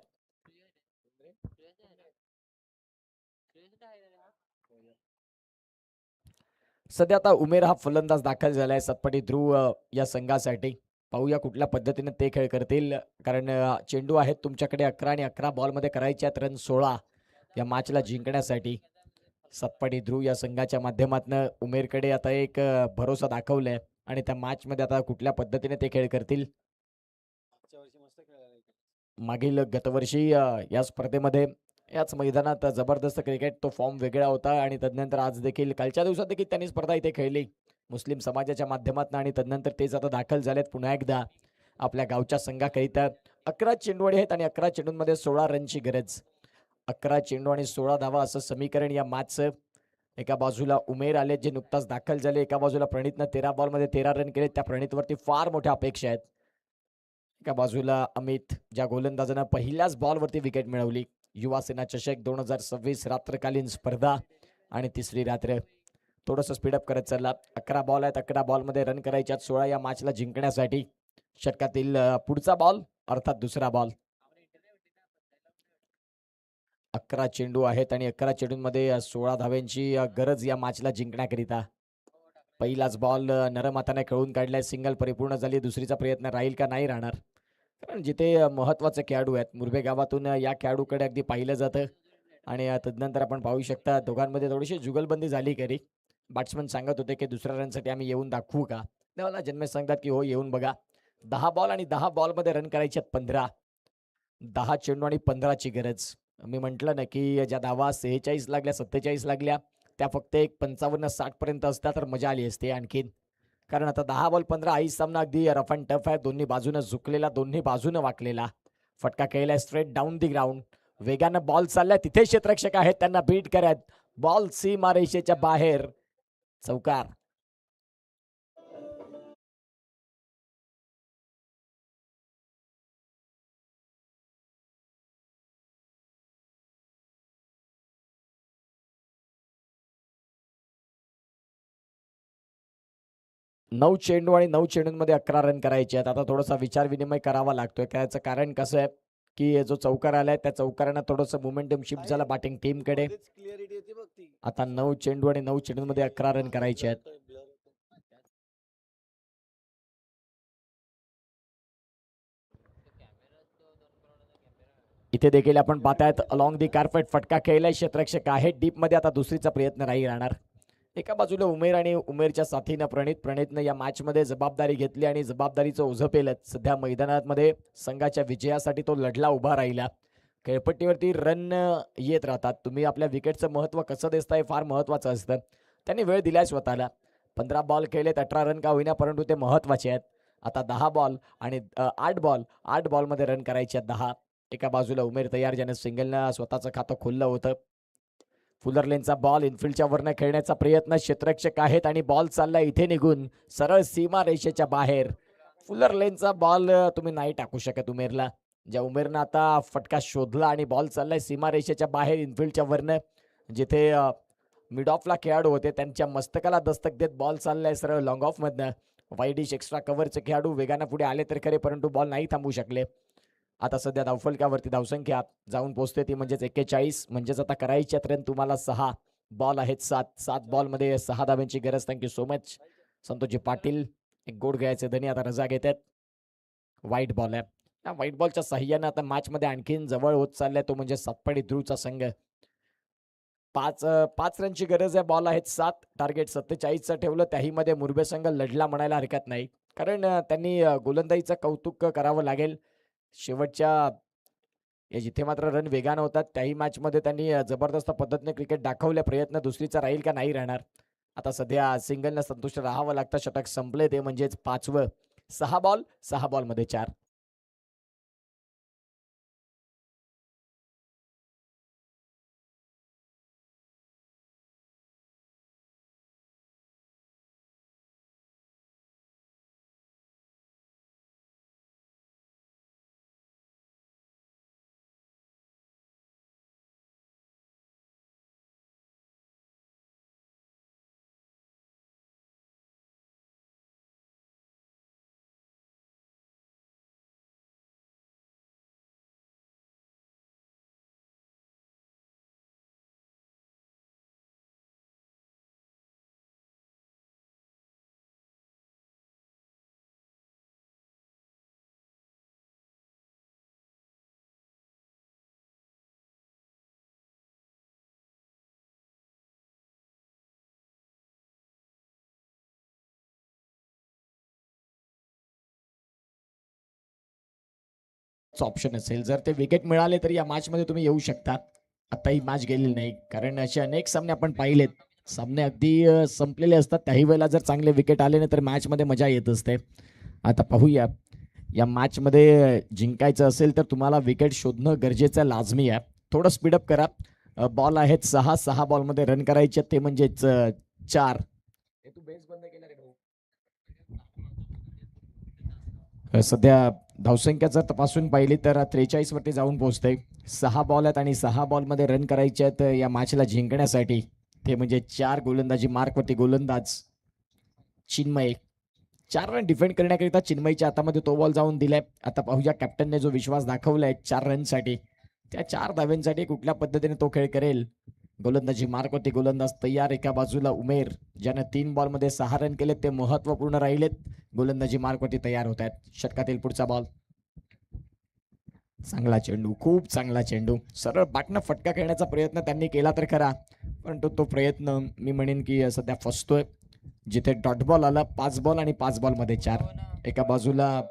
Speaker 2: सध्या आता उमेर हा फलंदाज दाखल झालाय सतपटी ध्रुव या संघासाठी. पाहूया कुठल्या पद्धतीने ते खेळ करतील कारण चेंडू आहेत तुमच्याकडे 11 आणि 11 बॉलमध्ये करायचे आहेत रन 16 या मॅचला जिंकण्यासाठी. सतपटी ध्रुव या संघाच्या माध्यमातून उमेरकडे आता एक भरोसा दाखवलाय आणि त्या मॅच मध्ये आता कुठल्या पद्धतीने ते खेळ करतील. मागील गतवर्षी या स्पर्धेमध्ये याच मैदानात जबरदस्त क्रिकेट तो फॉर्म वेगळा होता आणि तदनंतर आज देखील कालच्या दिवसात देखील त्यांनी स्पर्धा इथे खेळली मुस्लिम समाजाच्या माध्यमातून आणि तदनंतर तेच आता दाखल झालेत पुन्हा एकदा आपल्या गावच्या संघाकरिता. 11 चेंडूवाडी आहेत आणि 11 चेंडूंमध्ये 16 रनची गरज. 11 चेंडू आणि 16 धावा असं समीकरण या मॅचचं. एका बाजूला उमेर आले जे नुकताच दाखल झाले. एका बाजूला प्रणितनं 13 बॉलमध्ये 13 रन केले. त्या प्रणितवरती फार मोठ्या अपेक्षा आहेत. एका बाजूला अमित ज्या गोलंदाजानं पहिल्याच बॉलवरती विकेट मिळवली. युवा सेना चषक 2026 रात्रकालीन स्पर्धा आणि तिसरी रात्र. थोडंसं स्पीडअप करत चालला. 11 बॉल आहेत. 11 बॉलमध्ये रन करायच्यात 16 या मॅचला जिंकण्यासाठी. षटकातील पुढचा बॉल अर्थात दुसरा बॉल. 11 चेंडू आहेत आणि 11 चेंडूंमध्ये 16 धाव्यांची गरज या मॅचला जिंकण्याकरिता. पहिलाच बॉल नरम हाताने खेळून काढलाय. सिंगल परिपूर्ण झाली. दुसरीचा प्रयत्न राहील का नाही राहणार कारण जिथे महत्वाचे खेळाडू आहेत मुरबे गावातून या खेळाडूकडे अगदी पाहिलं जातं आणि तदनंतर आपण पाहू शकता दोघांमध्ये थोडीशी जुगलबंदी झाली खरी. बॅट्समन सांगत होते की दुसऱ्या रनसाठी आम्ही येऊन दाखवू का. त्याला जन्मेश सांगतात की हो येऊन बघा. 10 बॉल आणि 10 बॉलमध्ये रन करायचे 15. 10 चेंडू आणि 15ची गरज. मी म्हटलं ना की ज्या धावा 46 लागल्या 47 लागल्या त्या फक्त एक 55-60 पर्यंत असतात तर मजा आली असते आणखीन. कारण आता 10 बॉल 15 आई सामना अगदी रफ अँड टफ आहे. दोन्ही बाजूनं झुकलेला दोन्ही बाजूनं वाकलेला. फटका खेळलाय स्ट्रेट डाऊन दी ग्राउंड. वेगानं बॉल चाललाय तिथे क्षेत्ररक्षक आहेत त्यांना बीट करत. बॉल सीमारेषेच्या बाहेर. चौकार. नऊ चेंडू आणि 9 चेंडूंमध्ये 11 रन करायचे आहेत. आता थोडासा विचार विनिमय करावा लागतोय. त्याचं कारण कसं आहे की जो चौकार आलाय त्या चौकारानं थोडंसं मोमेंटम शिफ्ट झाला बॅटिंग टीमकडे. आता 9 चेंडू आणि 9 चेंडूंमध्ये 11 रन करायचे आहेत. इथे देखील आपण पाहतायत अलॉंग दी कार्पेट फटका खेळलाय क्षेत्ररक्षक आहे डीप मध्ये. आता दुसरीचा प्रयत्न नाही राहणार. एका बाजूला उमेर आणि उमेरच्या साथीनं प्रणितनं या मॅच मध्ये जबाबदारी घेतली आणि जबाबदारीचं ओझं पेलत सध्या मैदानामध्ये संघाच्या विजयासाठी तो लढला उभा राहिला. खेळपट्टीवरती रन येत राहतात. तुम्ही आपल्या विकेटचं महत्व कसं देताय फार महत्वाचं असतं. त्यांनी वेळ दिलाय स्वतःला. 15 बॉल खेळलेत 18 रन का होईना परंतु ते महत्वाचे आहेत. आता 10 बॉल आणि 8 बॉलमध्ये रन करायचे आहेत 10. एका बाजूला उमेर तयार ज्याने सिंगलनं स्वतःचं खातं खोललं होतं. फुलर लेनचा बॉल इनफिल्डच्या वरनं खेळण्याचा प्रयत्न. क्षेत्ररक्षक आहेत आणि बॉल चालला इथे निघून सरळ सीमा रेषेच्या बाहेर. फुलर लेनचा बॉल तुम्ही नाही टाकू शकत उमेरला. ज्या उमेरनं आता फटका शोधला आणि बॉल चाललाय सीमा रेषेच्या बाहेर इनफिल्डच्या वरनं. जिथे मिड ऑफला खेळाडू होते त्यांच्या मस्तकाला दस्तक देत बॉल चाललाय सरळ लॉंग ऑफ मधनं. वाईडिश एक्स्ट्रा कव्हरचे खेळाडू वेगानं पुढे आले तर खरे परंतु बॉल नाही थांबू शकले. आता सध्या धावफलकावरती धावसंख्या जाऊन पोहोचते ती म्हणजेच 41. म्हणजेच आता करायच्यात रन तुम्हाला 6. बॉल आहेत 7 बॉलमध्ये 6 धाब्यांची गरज. Thank you so much Santoshji Patil. एक गोड घ्यायचे धनी आता रजा घेतात. व्हाईट बॉल आहे. या व्हाईट बॉलच्या साह्यानं आता मॅच मध्ये आणखीन जवळ होत चाललाय तो म्हणजे सातपडी ध्रुवचा संघ. 5 रनची गरज आहे. बॉल आहेत 7. टार्गेट 47चं ठेवलं. त्याही मध्ये मुरबे संघ लढला म्हणायला हरकत नाही कारण त्यांनी गोलंदाजीचं कौतुक करावं लागेल. शेवटच्या या जिथे मात्र रन वेगानं होतात त्याही मॅचमध्ये त्यांनी जबरदस्त पद्धतीने क्रिकेट दाखवले. प्रयत्न दुसरीचा राहील का नाही राहणार. आता सध्या सिंगलनं संतुष्ट राहावं लागतं. षटक संपले ते म्हणजेच 5वं. 6 बॉल 6 बॉलमध्ये 4. ऑप्शन असेल जर ते विकेट मिळाले तर या मॅच मध्ये तुम्ही येऊ शकता. आता ही मॅच गेलेली नाही कारण असे अनेक सामने आपण पाहिलेत. सामने अगदी संपलेले असतात त्याही वेळेला जर चांगले विकेट आले नाही तर मॅच मध्ये मजा येत असते. आता पाहूया या मॅच मध्ये जिंकायचं असेल तर तुम्हाला विकेट शोधणं गरजेचं लाजमी आहे. थोडं स्पीडअप करा. बॉल आहेत 6 बॉलमध्ये रन करायचे ते म्हणजेच 4. तू बेस बंद केला रे भाऊ. सध्या धावसंख्या जर तपासून पाहिली तर 43 वरती जाऊन पोहोचते. 6 बॉल आहेत आणि 6 बॉलमध्ये रन करायचे आहेत या मॅचला जिंकण्यासाठी. ते म्हणजे 4 गोलंदाजी मार्कवरती गोलंदाज चिन्मय. 4 रन डिफेंड करण्याकरिता चिन्मयच्या हातामध्ये तो बॉल जाऊन दिलाय. आता पाहूया कॅप्टनने जो विश्वास दाखवलाय 4 रनसाठी त्या 4 धाव्यांसाठी कुठल्या पद्धतीने तो खेळ करेल. गोलंदाजी मार्कवरती गोलंदाज तयार. एका बाजूला उमेर ज्याने 3 बॉलमध्ये 6 रन केलेत ते महत्वपूर्ण राहिलेत. गोलंदाजी मार्कवरती तयार होत आहेत. षटकातील पुढचा बॉल. चांगला चेंडू खूप चांगला चेंडू. सरळ बाटनं फटका खेळण्याचा प्रयत्न त्यांनी केला तर खरा परंतु तो प्रयत्न मी म्हणेन की सध्या फसतोय. जिथे डॉट बॉल आला 5 बॉल आणि 5 बॉलमध्ये 4. एका बाजूला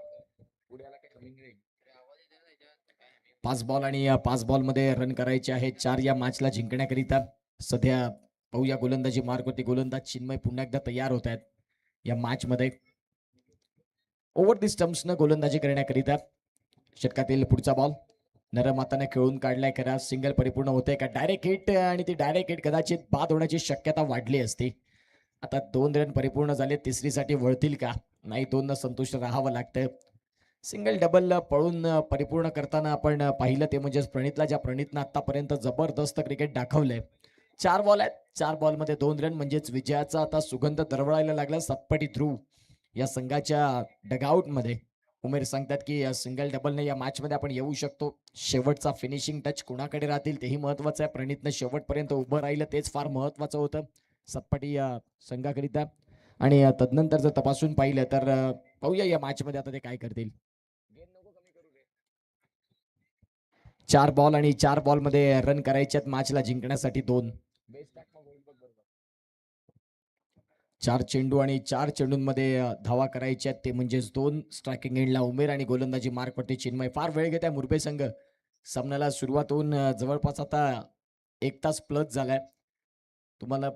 Speaker 2: 5 बॉल आणि 5 बॉलमध्ये रन करायचे आहे 4 या मॅचला जिंकण्याकरिता. सध्या पाहूया गोलंदाजी मार्कवरती गोलंदाज चिन्मय पुन्हा एकदा तयार होत आहेत या मॅच मध्ये. ओव्हर दी स्टम्प्सनं गोलंदाजी करण्याकरिता. षटकातील पुढचा बॉल नरम हाताने खेळून काढलाय खरा. सिंगल परिपूर्ण होते का डायरेक्ट हिट आणि ती डायरेक्ट हिट कदाचित बाद होण्याची शक्यता वाढली असती. आता 2 रन परिपूर्ण झाले. तिसरीसाठी वळतील का नाही 2 संतुष्ट राहावं लागतं. सिंगल डबल पळून परिपूर्ण करताना आपण पाहिलं ते म्हणजेच प्रणितनं आतापर्यंत जबरदस्त क्रिकेट दाखवलंय. 4 बॉल आहेत 4 बॉलमध्ये 2 रन म्हणजेच विजयाचा आता सुगंध दरवळायला लागला. सतपटी ध्रुव या संघाच्या डगआउट मध्ये. उमेर सांगतात की सिंगल डबलने या मॅच मध्ये आपण येऊ शकतो. शेवटचा फिनिशिंग टच कुणाकडे राहतील तेही महत्वाचं आहे. प्रणितनं शेवटपर्यंत उभं राहिलं तेच फार महत्वाचं होतं सतपटी या संघाकरिता. आणि तदनंतर जर तपासून पाहिलं तर पाहूया या मॅच मध्ये आता ते काय करतील. 4 बॉल आणि 4 बॉलमध्ये रन करायचे आहेत मॅचला जिंकण्यासाठी 2. 4 चेंडू आणि 4 चेंडूंमध्ये धावा करायच्या आहेत ते म्हणजेच 2. स्ट्रायकिंग एंडला उमेर आणि गोलंदाजी मार्कवरती चिन्मय. फार वेळ घेत आहे मुरबे संघ. सामन्याला सुरुवात होऊन जवळपास आता 1 तास प्लस झालाय. तुम्हाला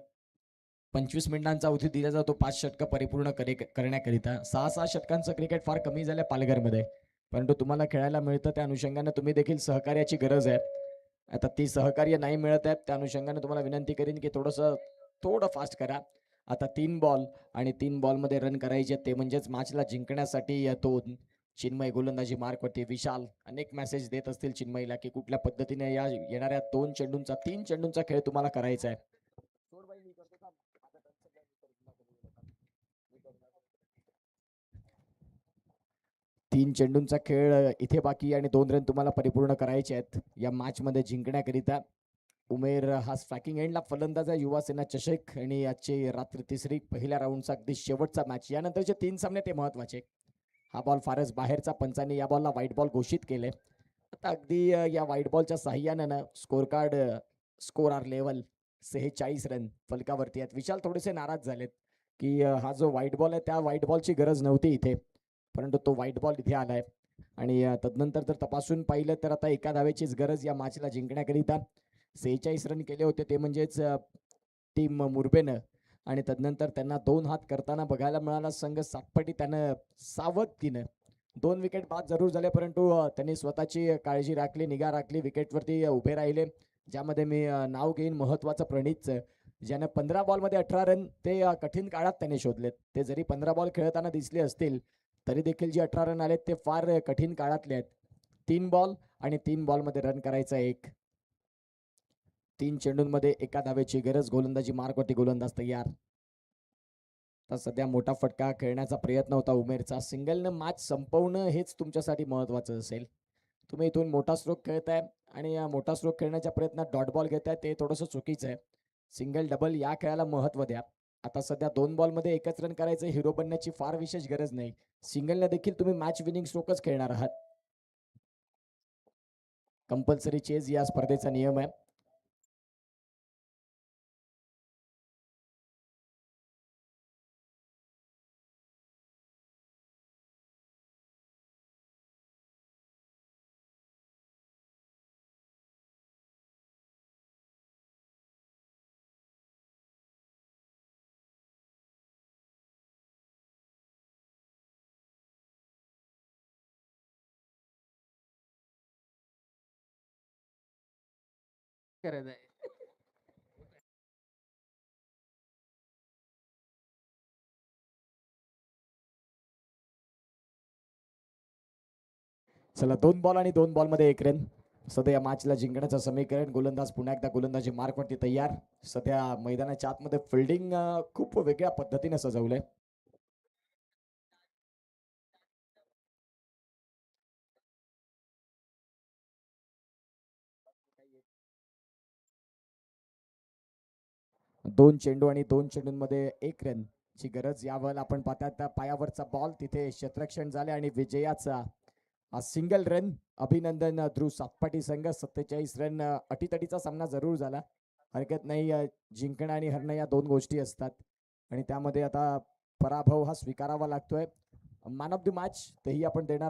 Speaker 2: 25 मिनिटांचा अवधी दिला जातो 5 षटकं परिपूर्ण करण्याकरिता. 6 षटकांचं क्रिकेट फार कमी झालंय पालघरमध्ये परंतु तुम्हाला खेळायला मिळतं त्या अनुषंगाने तुम्ही देखील सहकार्याची गरज आहे. आता ती सहकार्य नाही मिळत आहे त्या अनुषंगाने तुम्हाला विनंती करीन की थोडं फास्ट करा. आता 3 बॉल आणि 3 बॉलमध्ये रन करायचे ते म्हणजेच मॅचला जिंकण्यासाठी 2. चिन्मय गोलंदाजी मार्कवरती. विशाल अनेक मेसेज देत असतील चिन्मयला की कुठल्या पद्धतीने या येणाऱ्या 2 चेंडूंचा 3 चेंडूंचा खेळ तुम्हाला करायचा आहे. 3 चेंडूंचा खेळ इथे बाकी आणि 2 रन तुम्हाला परिपूर्ण करायचे आहेत या मॅच मध्ये जिंकण्याकरिता. उमेर हा स्ट्रायकिंग एंडला फलंदाज आहे. युवा सेना चषक आणि आजची रात्र तिसरी पहिल्या राऊंडचा अगदी शेवटचा मॅच. यानंतरचे 3 सामने ते महत्वाचे. हा बॉल फारच बाहेरचा. पंचांनी या बॉलला व्हाईट बॉल घोषित केले. आता अगदी या व्हाईट बॉलच्या साह्यानं स्कोर आर लेवल 46 रन फलकावरती आहेत. विशाल थोडेसे नाराज झालेत की हा जो व्हाईट बॉल आहे त्या व्हाईट बॉलची गरज नव्हती इथे परंतु तो व्हाईट बॉल इथे आलाय. आणि तदनंतर जर तपासून पाहिलं तर आता एका धावेचीच गरज या मॅचला जिंकण्याकरिता. 46 रन केले होते ते म्हणजेच टीम मुरबेनं, आणि तदनंतर त्यांना 2 हात करताना बघायला मिळाला संघ सातपटी. त्यानं सावधकीनं 2 विकेट बाद जरूर झाले, परंतु त्यांनी स्वतःची काळजी राखली, निगा राखली, विकेटवरती उभे राहिले. ज्यामध्ये मी नाव घेईन महत्वाचं प्रणीतचं, ज्यानं 15 बॉलमध्ये 18 रन ते कठीण काळात त्याने शोधलेत. ते जरी 15 बॉल खेळताना दिसले असतील तरी देखील जे 18 रन आलेत ते फार कठीण काळातले आहेत. 3 बॉल आणि 3 बॉलमध्ये रन करायचा एक. 3 चेंडूंमध्ये एका धावेची गरज. गोलंदाजी मार्कवरती गोलंदाज तयार. तर सध्या मोठा फटका खेळण्याचा प्रयत्न होता उमेरचा. सिंगलनं मॅच संपवणं हेच तुमच्यासाठी महत्वाचं असेल. तुम्ही इथून मोठा स्ट्रोक खेळताय आणि मोठा स्ट्रोक खेळण्याच्या प्रयत्नात डॉट बॉल घेताय, ते थोडंसं चुकीचं आहे. सिंगल डबल या खेळाला महत्त्व द्या. आता सध्या 2 बॉलमध्ये एकच रन करायचं, हिरो बनण्याची फार विशेष गरज नाही. सिंगलने देखील तुम्ही मॅच विनिंग स्ट्रोकच खेळणार आहात. कंपल्सरी चेज या स्पर्धेचा नियम आहे.
Speaker 4: गरज आहे.
Speaker 2: चला 2 बॉल आणि 2 बॉलमध्ये 1 रन. सध्या या मॅचला जिंकण्याचं समीकरण. गोलंदाज पुन्हा एकदा गोलंदाजी मार्कवरती तयार. सध्या मैदानाच्या आतमध्ये फिल्डिंग खूप वेगळ्या पद्धतीने सजवलंय. दोन चेंडू आणि 2 चेंडूंमध्ये 1 रन ची गरज. यावर आपण पाहतात पायावरचा बॉल, तिथे क्षेत्ररक्षण झाले आणि विजयाचा सिंगल रन. अभिनंदन ध्रुव सातपाटी संघ. 47 रन. अटीतटीचा सामना जरूर झाला, हरकत नाही. जिंकणं आणि हरणं या 2 गोष्टी असतात आणि त्यामध्ये आता पराभव हा स्वीकारावा लागतोय. मॅन ऑफ द मॅच तेही आपण देणार